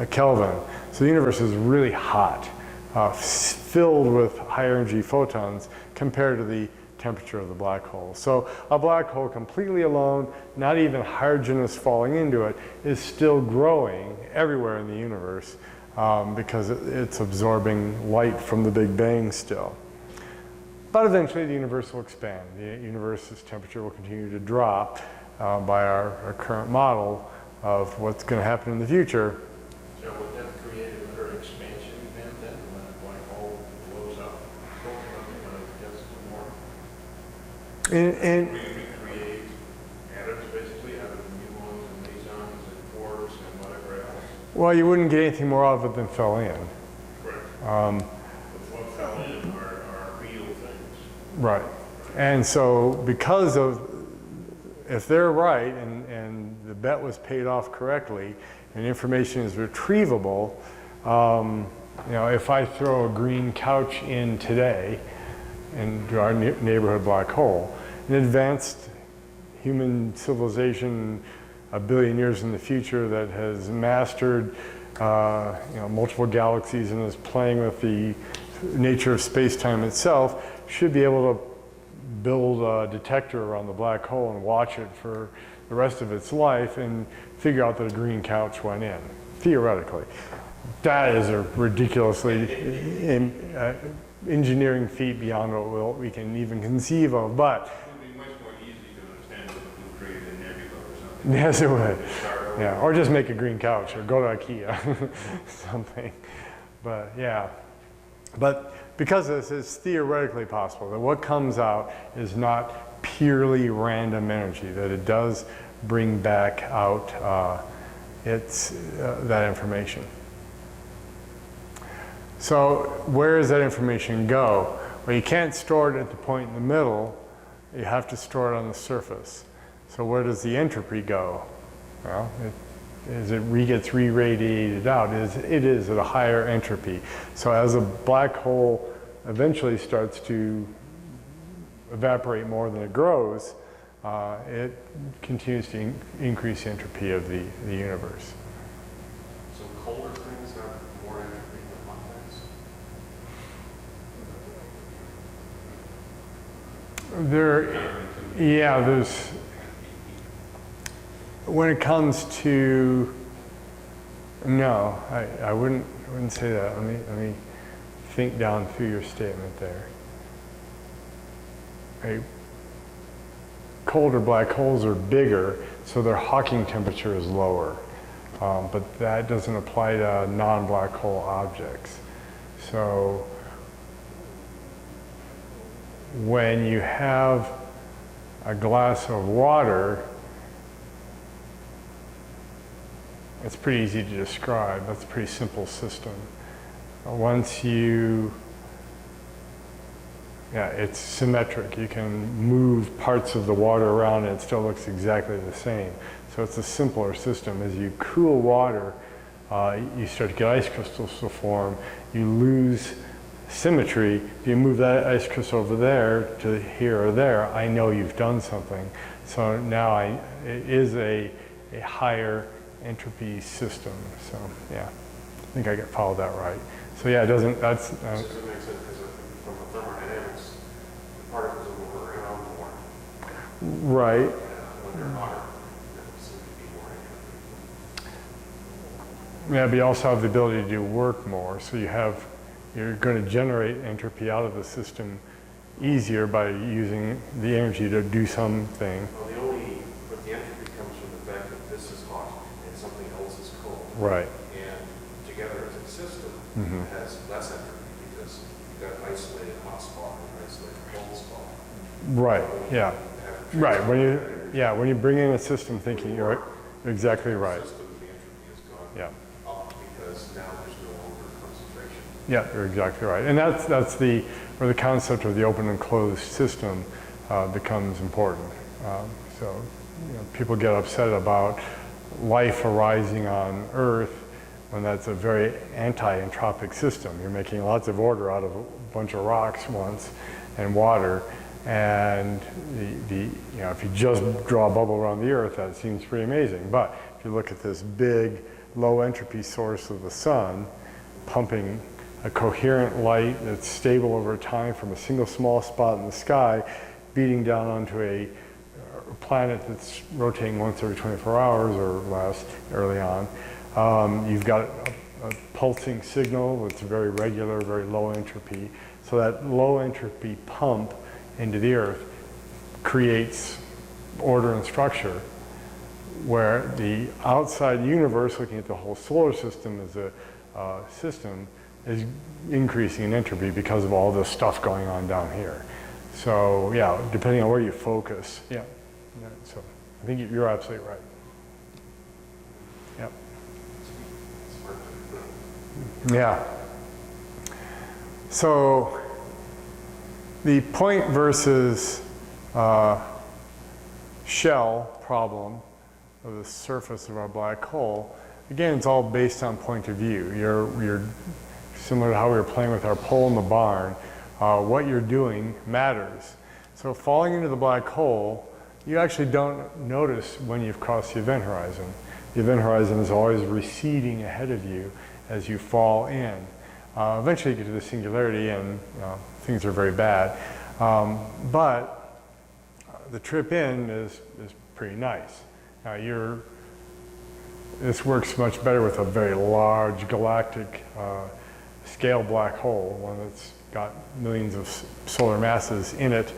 Kelvin. So the universe is really hot, filled with high energy photons compared to the temperature of the black hole. So a black hole completely alone, not even hydrogen is falling into it, is still growing everywhere in the universe because it's absorbing light from the Big Bang still. But eventually the universe will expand. The universe's temperature will continue to drop by our current model of what's going to happen in the future. So would that create another expansion event then, when a black hole blows up, when it gets to more? We create atoms basically out of muons and mesons and quarks and whatever else. Well, you wouldn't get anything more out of it than fell in. Correct. But what fell in are real things. Right. And so because of, if they're right and the bet was paid off correctly and information is retrievable, you know, if I throw a green couch in today into our neighborhood black hole, an advanced human civilization a billion years in the future that has mastered you know, multiple galaxies and is playing with the nature of space-time itself, should be able to build a detector around the black hole and watch it for the rest of its life and figure out that a green couch went in, theoretically. That is a ridiculously engineering feat beyond what we can even conceive of, but It would be much more easy to understand who created a nebula or something. yes, it would. Yeah, or just make a green couch or go to IKEA, something. But yeah, but because this is theoretically possible, that what comes out is not purely random energy, that it does bring back out that information. So where does that information go? Well, you can't store it at the point in the middle. You have to store it on the surface. So where does the entropy go? Well, it gets re-radiated out. It is at a higher entropy. So as a black hole eventually starts to evaporate more than it grows, it continues to increase the entropy of the universe. So colder things have more entropy than hot things? When it comes to, no, I wouldn't say that. Let me think down through your statement there. Colder black holes are bigger, so their Hawking temperature is lower. But that doesn't apply to non-black hole objects. So when you have a glass of water, it's pretty easy to describe. That's a pretty simple system. Once it's symmetric. You can move parts of the water around and it still looks exactly the same. So it's a simpler system. As you cool water, you start to get ice crystals to form. You lose symmetry. If you move that ice crystal over there to here or there, I know you've done something. So now it is a higher entropy system. So yeah, I think I followed that right. So yeah, it doesn't, that's... So does it make sense because from the thermodynamics, the particles will move around more. Right. When they're hotter, there seems to be more entropy. Yeah, but you also have the ability to do work more. So you're going to generate entropy out of the system easier by using the energy to do something. Well, but the entropy comes from the fact that this is hot and something else is cold. Right. And together as a system, it has less entropy because you've got isolated hot spot and isolated cold spot. Right. Yeah. Right. When you bring in a system thinking, you're exactly right. The system, the entropy has gone Yeah. up because now there's no longer concentration. Yeah, you're exactly right. And that's where the concept of the open and closed system becomes important. So people get upset about life arising on Earth when that's a very anti-entropic system. You're making lots of order out of a bunch of rocks once and water. And if you just draw a bubble around the Earth, that seems pretty amazing. But if you look at this big, low entropy source of the sun, pumping a coherent light that's stable over time from a single small spot in the sky, beating down onto a planet that's rotating once every 24 hours or less early on, you've got a pulsing signal that's very regular, very low entropy. So that low entropy pump into the Earth creates order and structure, where the outside universe, looking at the whole solar system as a system, is increasing in entropy because of all this stuff going on down here. So yeah, depending on where you focus, so I think you're absolutely right. Yep. Yeah. So the point versus shell problem of the surface of our black hole, again, it's all based on point of view. You're similar to how we were playing with our pole in the barn. What you're doing matters. So falling into the black hole, you actually don't notice when you've crossed the event horizon. The event horizon is always receding ahead of you as you fall in. Eventually you get to the singularity and things are very bad. But the trip in is pretty nice. Now this works much better with a very large galactic scale black hole, one that's got millions of solar masses in it,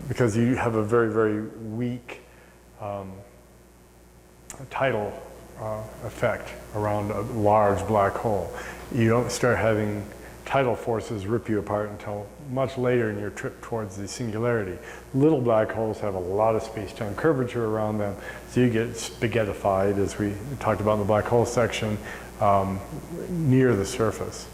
because you have a very, very weak tidal effect around a large black hole. You don't start having tidal forces rip you apart until much later in your trip towards the singularity. Little black holes have a lot of space-time curvature around them, so you get spaghettified, as we talked about in the black hole section, near the surface.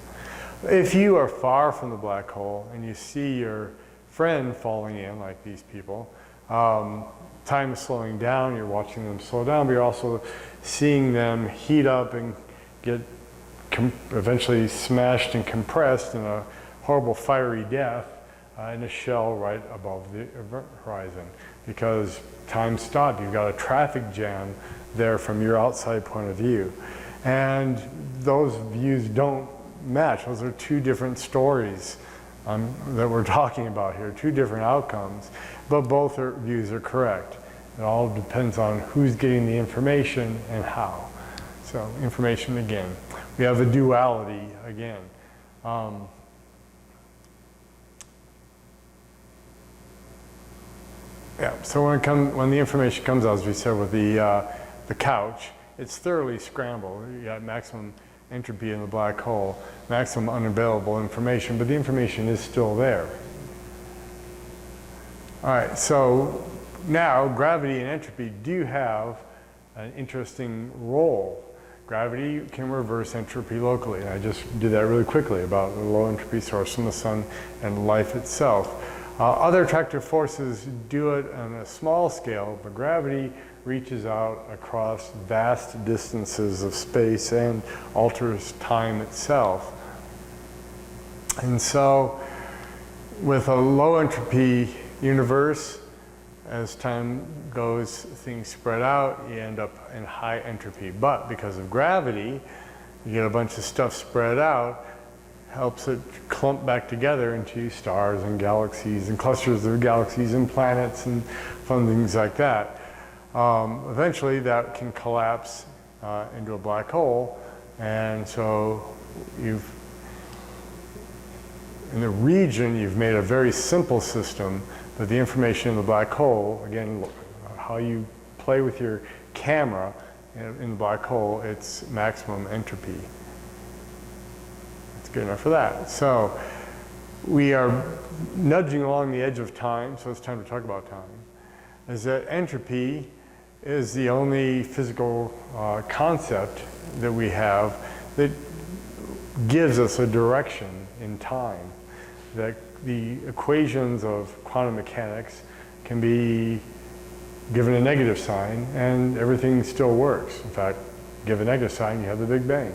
If you are far from the black hole and you see your friend falling in, like these people, time is slowing down, you're watching them slow down, but you're also seeing them heat up and get eventually smashed and compressed in a horrible fiery death in a shell right above the horizon, because time stopped. You've got a traffic jam there from your outside point of view. And those views don't match. Those are two different stories that we're talking about here, two different outcomes, but both views are correct. It all depends on who's getting the information and how. So information again. We have a duality again. Yeah, so when the information comes out, as we said with the couch, it's thoroughly scrambled. You got maximum entropy in the black hole, maximum unavailable information, but the information is still there. All right, so now gravity and entropy do have an interesting role. Gravity can reverse entropy locally, and I just did that really quickly about the low entropy source from the sun and life itself. Other attractive forces do it on a small scale, but gravity reaches out across vast distances of space and alters time itself. And so with a low entropy universe, as time goes, things spread out, you end up in high entropy. But because of gravity, you get a bunch of stuff spread out, helps it clump back together into stars and galaxies and clusters of galaxies and planets and fun things like that. Eventually that can collapse into a black hole, and so in the region you've made a very simple system, but the information in the black hole, again, how you play with your camera in the black hole, it's maximum entropy. That's good enough for that. So we are nudging along the edge of time, so it's time to talk about time. Is that entropy is the only physical concept that we have that gives us a direction in time, that the equations of quantum mechanics can be given a negative sign and everything still works. In fact, give a negative sign, you have the Big Bang.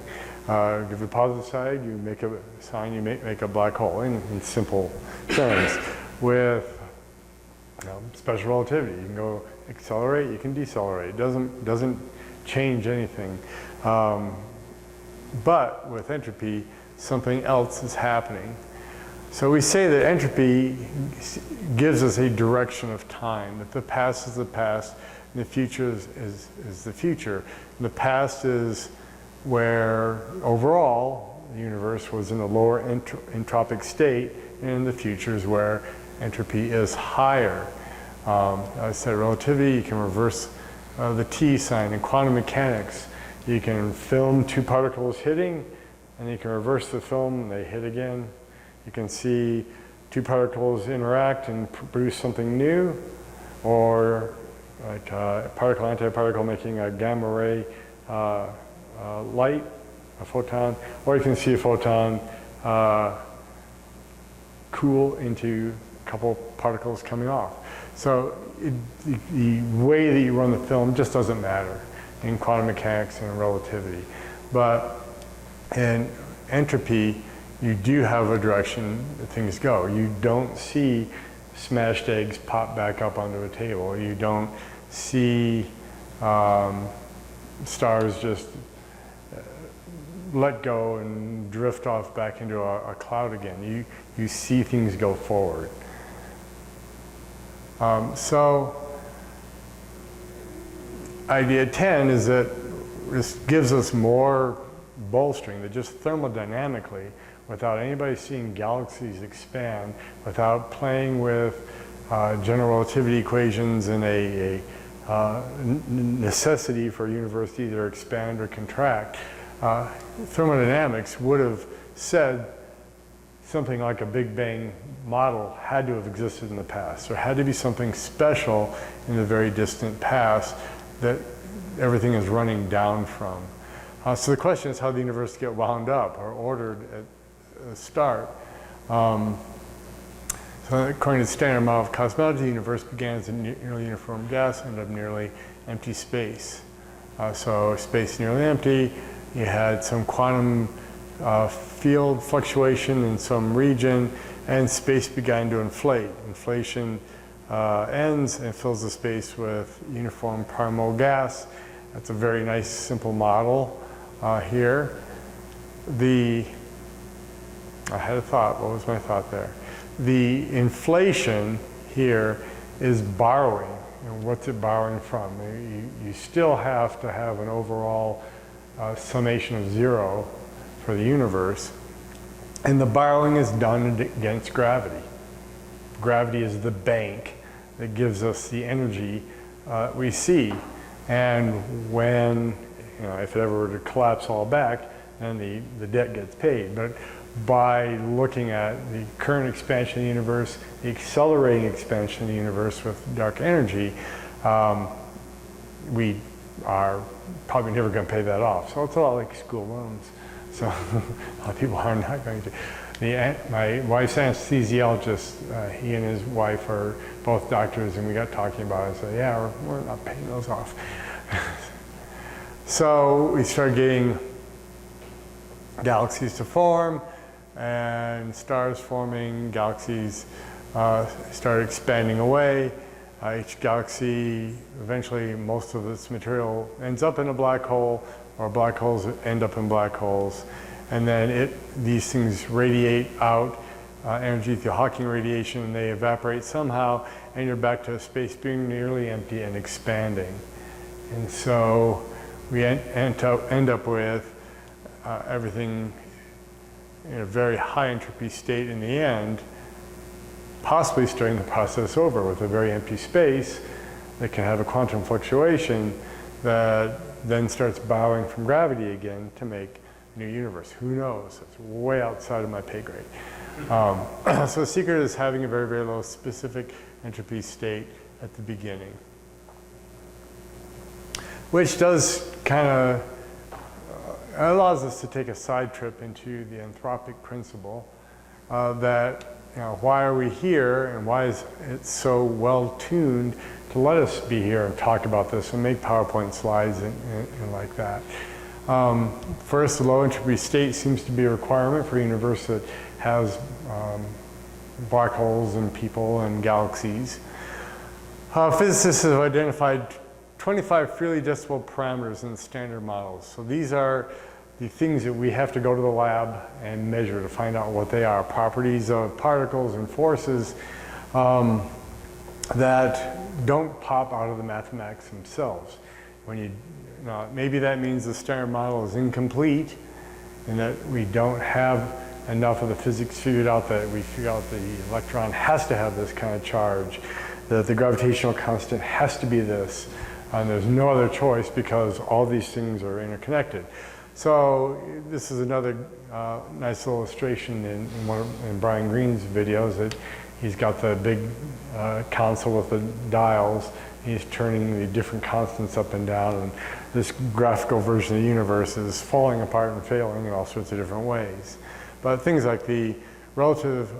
Give a positive side, you make a sign, you make a black hole in simple terms. With special relativity, you can go accelerate, you can decelerate. It doesn't change anything. But with entropy, something else is happening. So we say that entropy gives us a direction of time, that the past is the past, and the future is the future. And the past is where overall the universe was in a lower entropic state, and the future is where entropy is higher. I said relativity, you can reverse the T sign. In quantum mechanics, you can film two particles hitting, and you can reverse the film and they hit again. You can see two particles interact and produce something new, or like particle, antiparticle making a gamma ray light, a photon, or you can see a photon cool into a couple particles coming off. So the way that you run the film just doesn't matter in quantum mechanics and relativity. But in entropy, you do have a direction that things go. You don't see smashed eggs pop back up onto a table. You don't see stars just let go and drift off back into a cloud again. You see things go forward. So idea 10 is that this gives us more bolstering, that just thermodynamically, without anybody seeing galaxies expand, without playing with general relativity equations and a necessity for a universe to either expand or contract, thermodynamics would have said something like a Big Bang model had to have existed in the past. There had to be something special in the very distant past that everything is running down from. So the question is how the universe get wound up or ordered at the start. So according to the standard model of cosmology, the universe began as a nearly uniform gas, ended up nearly empty space. So space nearly empty, you had some quantum field fluctuation in some region, and space began to inflate. Inflation ends and fills the space with uniform primordial gas. That's a very nice, simple model here. I had a thought. What was my thought there? The inflation here is borrowing. And what's it borrowing from? You still have to have an overall summation of 0 for the universe. And the borrowing is done against gravity. Gravity is the bank that gives us the energy we see. And when, if it ever were to collapse all back, then the debt gets paid. But by looking at the current expansion of the universe, the accelerating expansion of the universe with dark energy, we are probably never going to pay that off. So it's a lot like school loans. So a lot of people are not going to. My wife's anesthesiologist, he and his wife are both doctors, and we got talking about it. I said, yeah, we're not paying those off. So we started getting galaxies to form, and stars forming, galaxies started expanding away. Each galaxy, eventually most of its material ends up in a black hole, or black holes end up in black holes. And then these things radiate out energy through Hawking radiation, and they evaporate somehow, and you're back to space being nearly empty and expanding. And so we end up with everything in a very high entropy state in the end, possibly starting the process over with a very empty space that can have a quantum fluctuation that then starts borrowing from gravity again to make a new universe. Who knows? It's way outside of my pay grade. So the secret is having a very, very low specific entropy state at the beginning, which does kind of allows us to take a side trip into the anthropic principle that, why are we here, and why is it so well tuned to let us be here and talk about this and make PowerPoint slides and like that. First, the low entropy state seems to be a requirement for a universe that has black holes and people and galaxies. Physicists have identified 25 freely adjustable parameters in the standard models. So these are the things that we have to go to the lab and measure to find out what they are. Properties of particles and forces that don't pop out of the mathematics themselves. Maybe that means the standard model is incomplete and that we don't have enough of the physics figured out, that we figure out the electron has to have this kind of charge, that the gravitational constant has to be this, and there's no other choice because all these things are interconnected. So this is another nice illustration in Brian Greene's videos, that he's got the big console with the dials. He's turning the different constants up and down, and this graphical version of the universe is falling apart and failing in all sorts of different ways. But things like the relative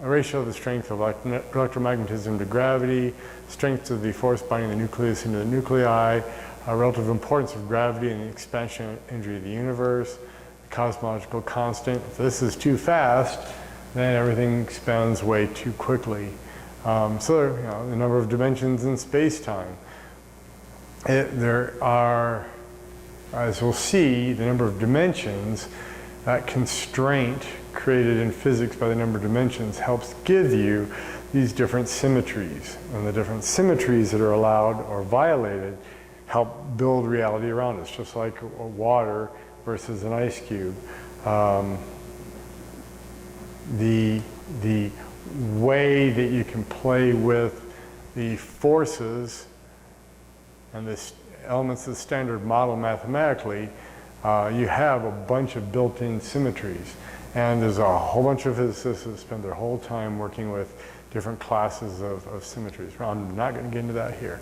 ratio of the strength of electromagnetism to gravity, strength of the force binding the nucleus into the nuclei, relative importance of gravity and the expansion energy of the universe, the cosmological constant. If this is too fast, then everything expands way too quickly. So the number of dimensions in space-time. There are, as we'll see, the number of dimensions, that constraint created in physics by the number of dimensions helps give you these different symmetries. And the different symmetries that are allowed or violated help build reality around us, just like water versus an ice cube. The way that you can play with the forces and the elements of the standard model mathematically, you have a bunch of built-in symmetries. And there's a whole bunch of physicists that spend their whole time working with different classes of symmetries. I'm not going to get into that here.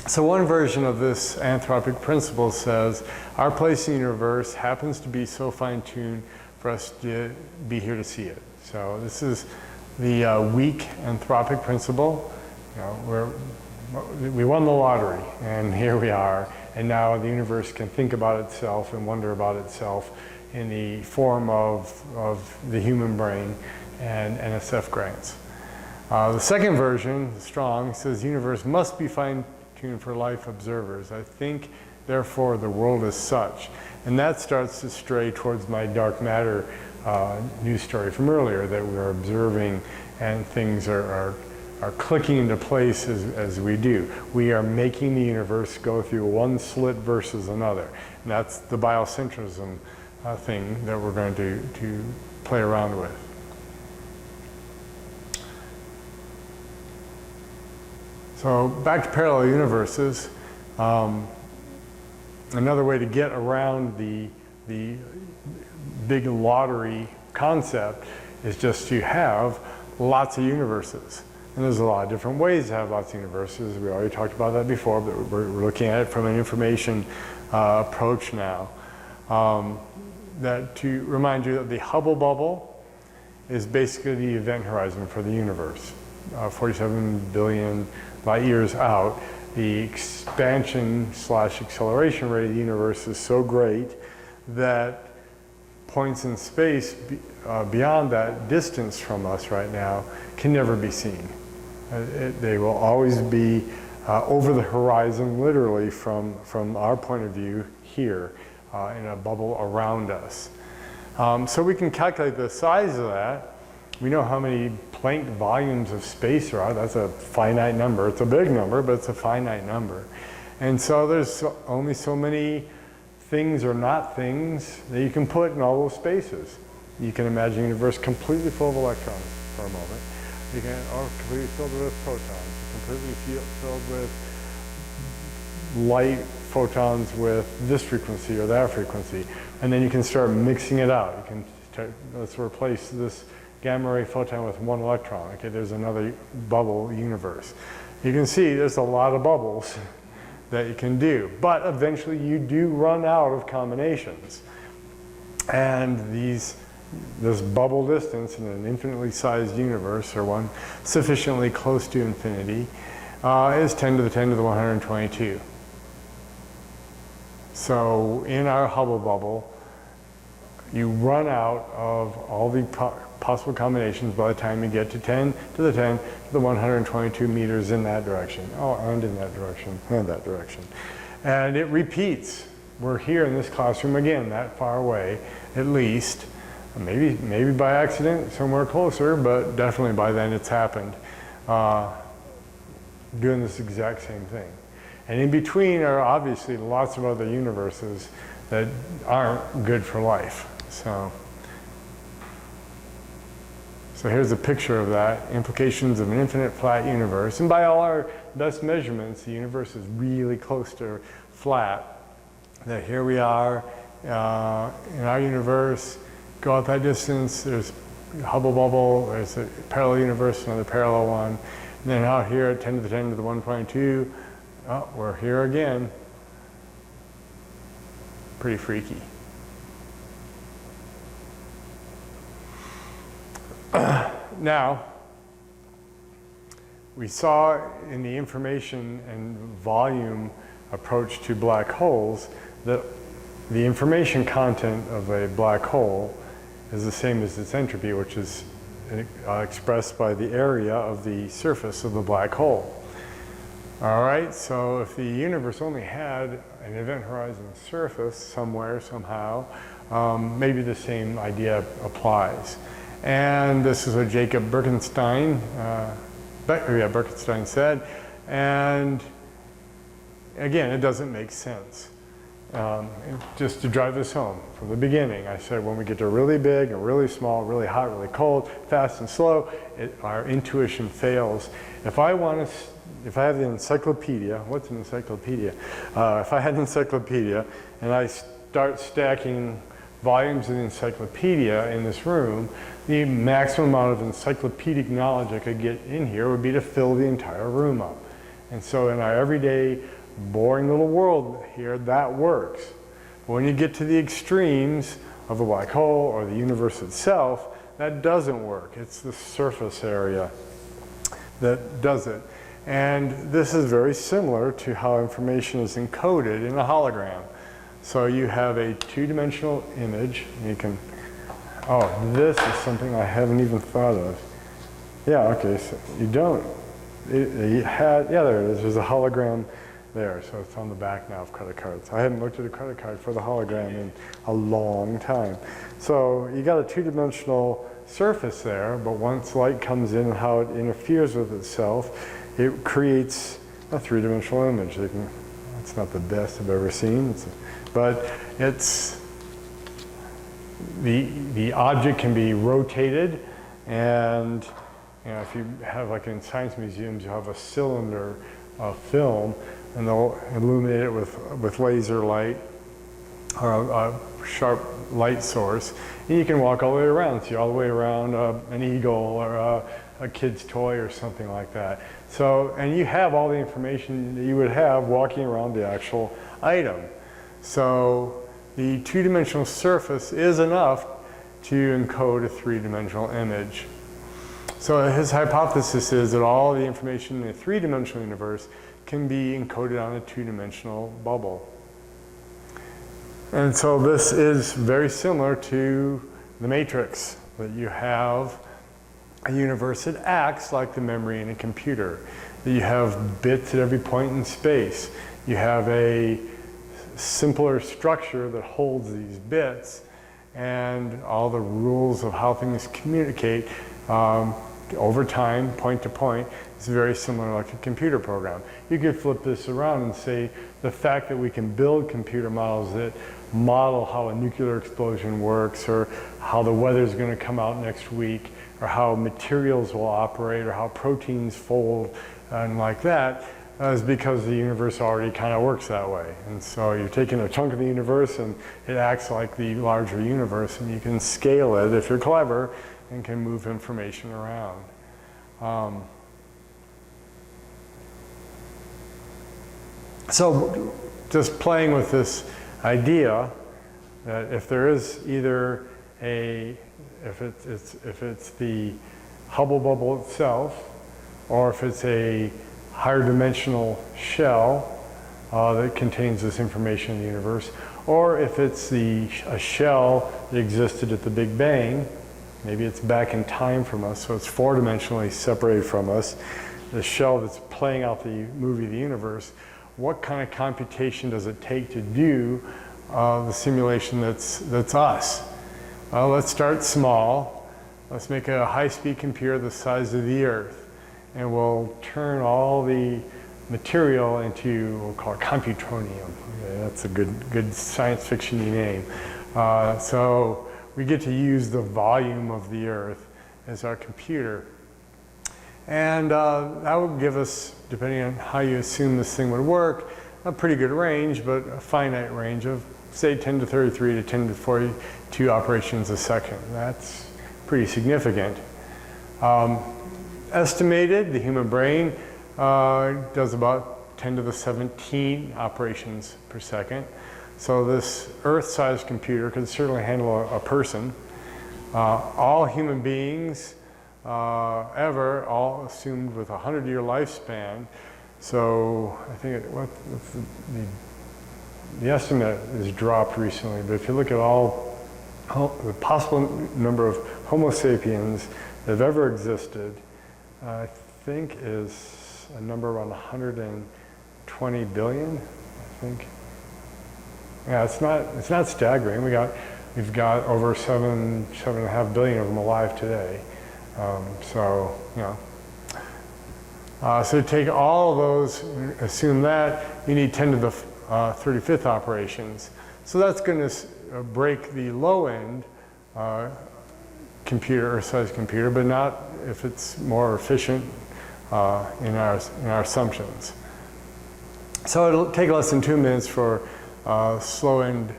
So one version of this anthropic principle says, our place in the universe happens to be so fine-tuned for us to be here to see it. So this is the weak anthropic principle. You know, we won the lottery, and here we are. And now the universe can think about itself and wonder about itself in the form of the human brain and NSF grants. The second version, the strong, says the universe must be fine-tuned for life observers. I think, therefore, the world is such. And that starts to stray towards my dark matter news story from earlier, that we're observing and things are clicking into place as we do. We are making the universe go through one slit versus another. And that's the biocentrism thing that we're going to play around with. So back to parallel universes. Another way to get around the big lottery concept is just to have lots of universes. And there's a lot of different ways to have lots of universes. We already talked about that before, but we're looking at it from an information approach now. That to remind you that the Hubble bubble is basically the event horizon for the universe. 47 billion light years out. The expansion / acceleration rate of the universe is so great that points in space beyond that distance from us right now can never be seen. They will always be over the horizon, literally from our point of view here, in a bubble around us. So we can calculate the size of that. We know how many Planck volumes of space there are. That's a finite number. It's a big number, but it's a finite number. And so there's only so many things or not things that you can put in all those spaces. You can imagine a universe completely full of electrons for a moment. You can, or completely filled with protons, completely filled with light photons with this frequency or that frequency. And then you can start mixing it out. You can let's replace this gamma ray photon with one electron. Okay, there's another bubble universe. You can see there's a lot of bubbles that you can do, but eventually you do run out of combinations. And this bubble distance in an infinitely sized universe, or one sufficiently close to infinity, is 10 to the 10 to the 122. So in our Hubble bubble, you run out of all the possible combinations by the time you get to 10 to the 10 to the 122 meters in that direction. Oh, and in that direction, and that direction. And it repeats. We're here in this classroom again, that far away, at least. Maybe by accident, somewhere closer, but definitely by then it's happened. Doing this exact same thing. And in between are obviously lots of other universes that aren't good for life. So here's a picture of that, implications of an infinite flat universe. And by all our best measurements, the universe is really close to flat. That here we are in our universe, go out that distance, there's a Hubble bubble, there's a parallel universe, another parallel one. And then out here at 10 to the 10 to the 1.2, oh, we're here again. Pretty freaky. Now, we saw in the information and volume approach to black holes that the information content of a black hole is the same as its entropy, which is expressed by the area of the surface of the black hole. All right, so if the universe only had an event horizon surface somewhere, somehow, maybe the same idea applies. And this is what Jacob Bekenstein, Bekenstein said. And again, it doesn't make sense. Just to drive this home from the beginning, I said when we get to really big and really small, really hot, really cold, fast and slow, our intuition fails. If I have the encyclopedia, what's an encyclopedia? If I had an encyclopedia and I start stacking volumes of the encyclopedia in this room, the maximum amount of encyclopedic knowledge I could get in here would be to fill the entire room up. And so in our everyday boring little world here, that works. But when you get to the extremes of the black hole or the universe itself, that doesn't work. It's the surface area that does it. And this is very similar to how information is encoded in a hologram. So you have a two-dimensional image. You can, oh, this is something I haven't even thought of. Yeah, okay, so you don't. Yeah, there it is. There's a hologram there, so it's on the back now of credit cards. I hadn't looked at a credit card for the hologram in a long time. So you got a two-dimensional surface there, but once light comes in and how it interferes with itself, it creates a three-dimensional image. It's not the best I've ever seen, but it's the object can be rotated, and you know, if you have, like in science museums, you have a cylinder of film, and they'll illuminate it with laser light or a sharp light source, and you can walk all the way around, see all the way around an eagle or a kid's toy or something like that. So, and you have all the information that you would have walking around the actual item. So the two-dimensional surface is enough to encode a three-dimensional image. So his hypothesis is that all the information in a three-dimensional universe can be encoded on a two-dimensional bubble. And so this is very similar to the matrix, that you have a universe that acts like the memory in a computer, that you have bits at every point in space. You have a simpler structure that holds these bits, and all the rules of how things communicate over time, point to point, is very similar like a computer program. You could flip this around and say the fact that we can build computer models that model how a nuclear explosion works, or how the weather is going to come out next week, or how materials will operate, or how proteins fold, and like that, is because the universe already kind of works that way. And so you're taking a chunk of the universe and it acts like the larger universe, and you can scale it if you're clever and can move information around. So just playing with this idea that if there is either if it's the Hubble bubble itself, or if it's a higher dimensional shell that contains this information in the universe, or if it's a shell that existed at the Big Bang, maybe it's back in time from us, so it's four-dimensionally separated from us, the shell that's playing out the movie of the universe, what kind of computation does it take to do the simulation that's us? Well, let's start small. Let's make a high-speed computer the size of the Earth, and we'll turn all the material into, we'll call it computronium. Okay, that's a good science fiction-y name. So we get to use the volume of the Earth as our computer. And that would give us, depending on how you assume this thing would work, a pretty good range, but a finite range of, say, 10 to 33 to 10 to 42 operations a second. That's pretty significant. Estimated, the human brain does about 10 to the 17 operations per second. So this Earth-sized computer could certainly handle a person. All human beings ever, all assumed with a 100-year lifespan. So I think the estimate is dropped recently, but if you look at all the possible number of Homo sapiens that have ever existed, I think is a number around 120 billion, I think. Yeah, it's not staggering. We got we've got over 7.5 billion of them alive today. So, you know. So take all of those, assume that, you need 10 to the 35th operations. So that's going to break the low end computer, Earth-sized computer, but not if it's more efficient in our assumptions. So it'll take less than 2 minutes for slow end,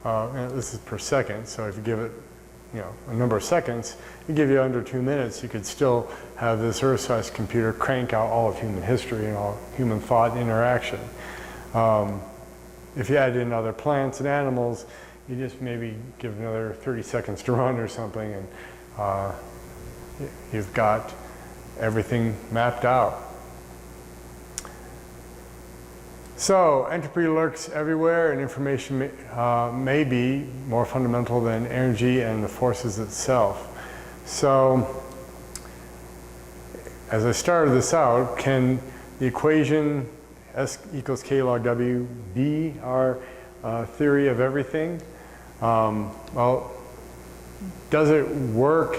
and this is per second, so if you give it a number of seconds, it give you under 2 minutes, you could still have this Earth-sized computer crank out all of human history and all human thought and interaction. If you add in other plants and animals, you just maybe give another 30 seconds to run or something, and you've got everything mapped out. So entropy lurks everywhere, and information may be more fundamental than energy and the forces itself. So as I started this out, can the equation S equals K log W be our theory of everything? Well, does it work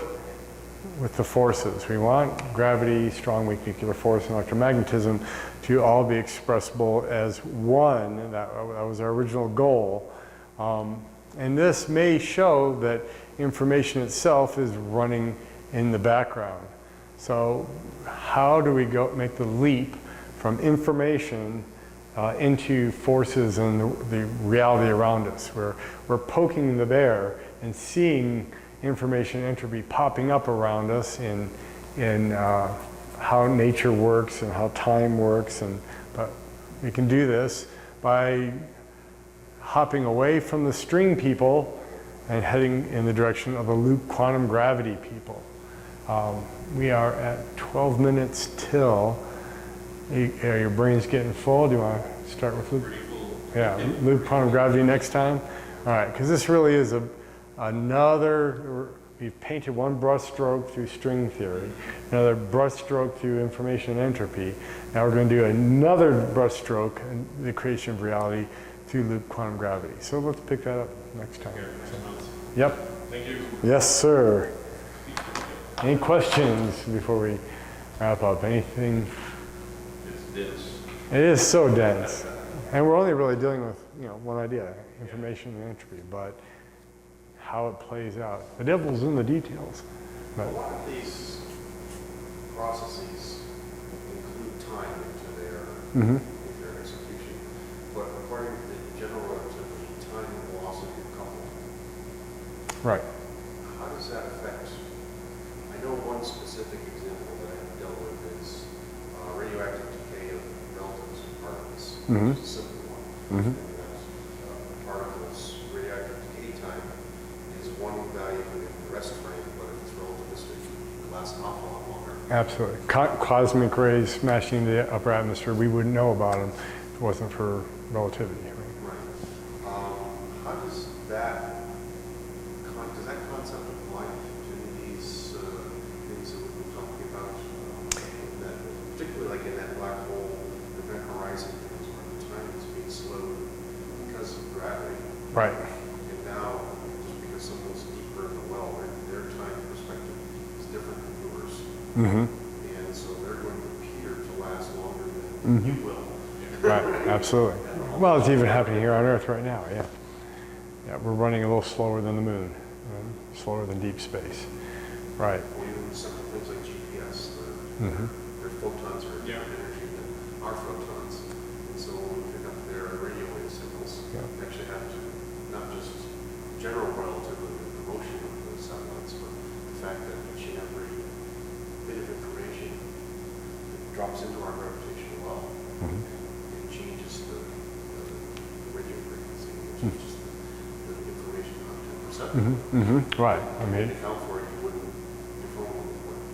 with the forces? We want gravity, strong, weak nuclear force, and electromagnetism to all be expressible as one. That was our original goal. And this may show that information itself is running in the background. So how do we make the leap from information into forces and the reality around us? We're poking the bear and seeing information entropy popping up around us in how nature works and how time works, but we can do this by hopping away from the string people and heading in the direction of the loop quantum gravity people. We are at 12 minutes till. Are your brains getting full? Do you want to start with loop? Yeah, loop quantum gravity next time? All right, because this really is another, we've painted one brush stroke through string theory, another brush stroke through information and entropy. Now we're going to do another brush stroke in the creation of reality through loop quantum gravity. So let's pick that up next time. Yep. Thank you. Yes, sir. Any questions before we wrap up? Anything? It's dense. It is so dense. And we're only really dealing with, one idea, information and entropy, but how it plays out. The devil's in the details. But a lot of these processes include time into their execution, but according to the general relativity, time and velocity are coupled. right. How does that affect? I know one specific example that I've dealt with is radioactive decay of relativistic particles, which is a simple one. And that, particles, radioactive decay time is one value for the rest frame, but if it's relativistic, it lasts an awful lot longer. Absolutely. Cosmic rays smashing the upper atmosphere, we wouldn't know about them if it wasn't for relativity. Right. How does that concept apply to these things that we've been talking about? That, particularly like in that black hole event horizon things where the time is being slowed because of gravity. Right. And now, just because someone's deeper in the well, their time perspective is different than yours. And so they're going to appear to last longer than you will. Right, absolutely. Well, it's even happening here on Earth right now, yeah. Yeah, we're running a little slower than the moon, slower than deep space. Right. Or even simple things like GPS, their photons are different energy than our photons. And so when we pick up their radio wave signals, we actually have to not just general relativity with the motion of the satellites, but the fact that each and every bit of information drops into our gravitational well and changes the radio frequency, which is just the information content receptacle. Right. I mean, Account for it, you wouldn't, your phone wouldn't,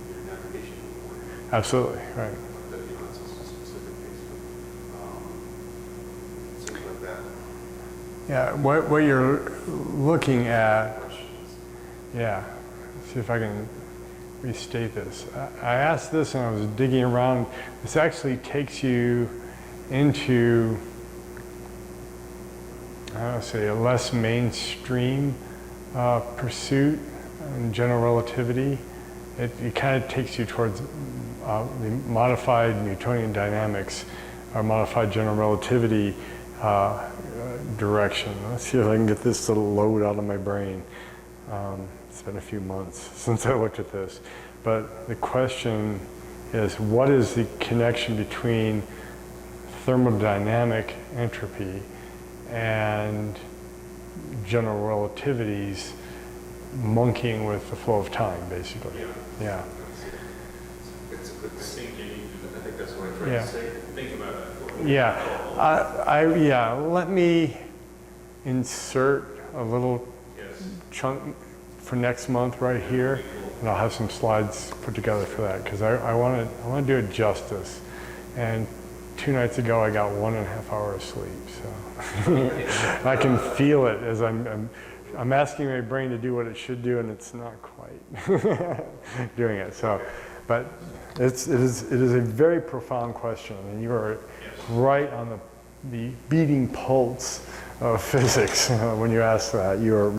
your navigation wouldn't work. absolutely, right. But that, it's a specific case, but things like that. Yeah, what you're looking at, Questions. yeah, see if I can restate this. I asked this and I was digging around. This actually takes you into say a less mainstream pursuit in general relativity. It kind of takes you towards the modified Newtonian dynamics or modified general relativity direction. Let's see if I can get this to load out of my brain. It's been a few months since I looked at this. But the question is, what is the connection between thermodynamic entropy and general relativity's monkeying with the flow of time, basically? Yeah. It's a good thing. I think that's what I tried Yeah. to say. Think about it. Yeah. Let me insert a little Yes. chunk for next month right here, and I'll have some slides put together for that, because I want to do it justice. And 2 nights ago I got 1.5 hours of sleep, so I can feel it as I'm asking my brain to do what it should do, and it's not quite doing it. So, but it is a very profound question, and you are right on the beating pulse of physics when you ask that. You are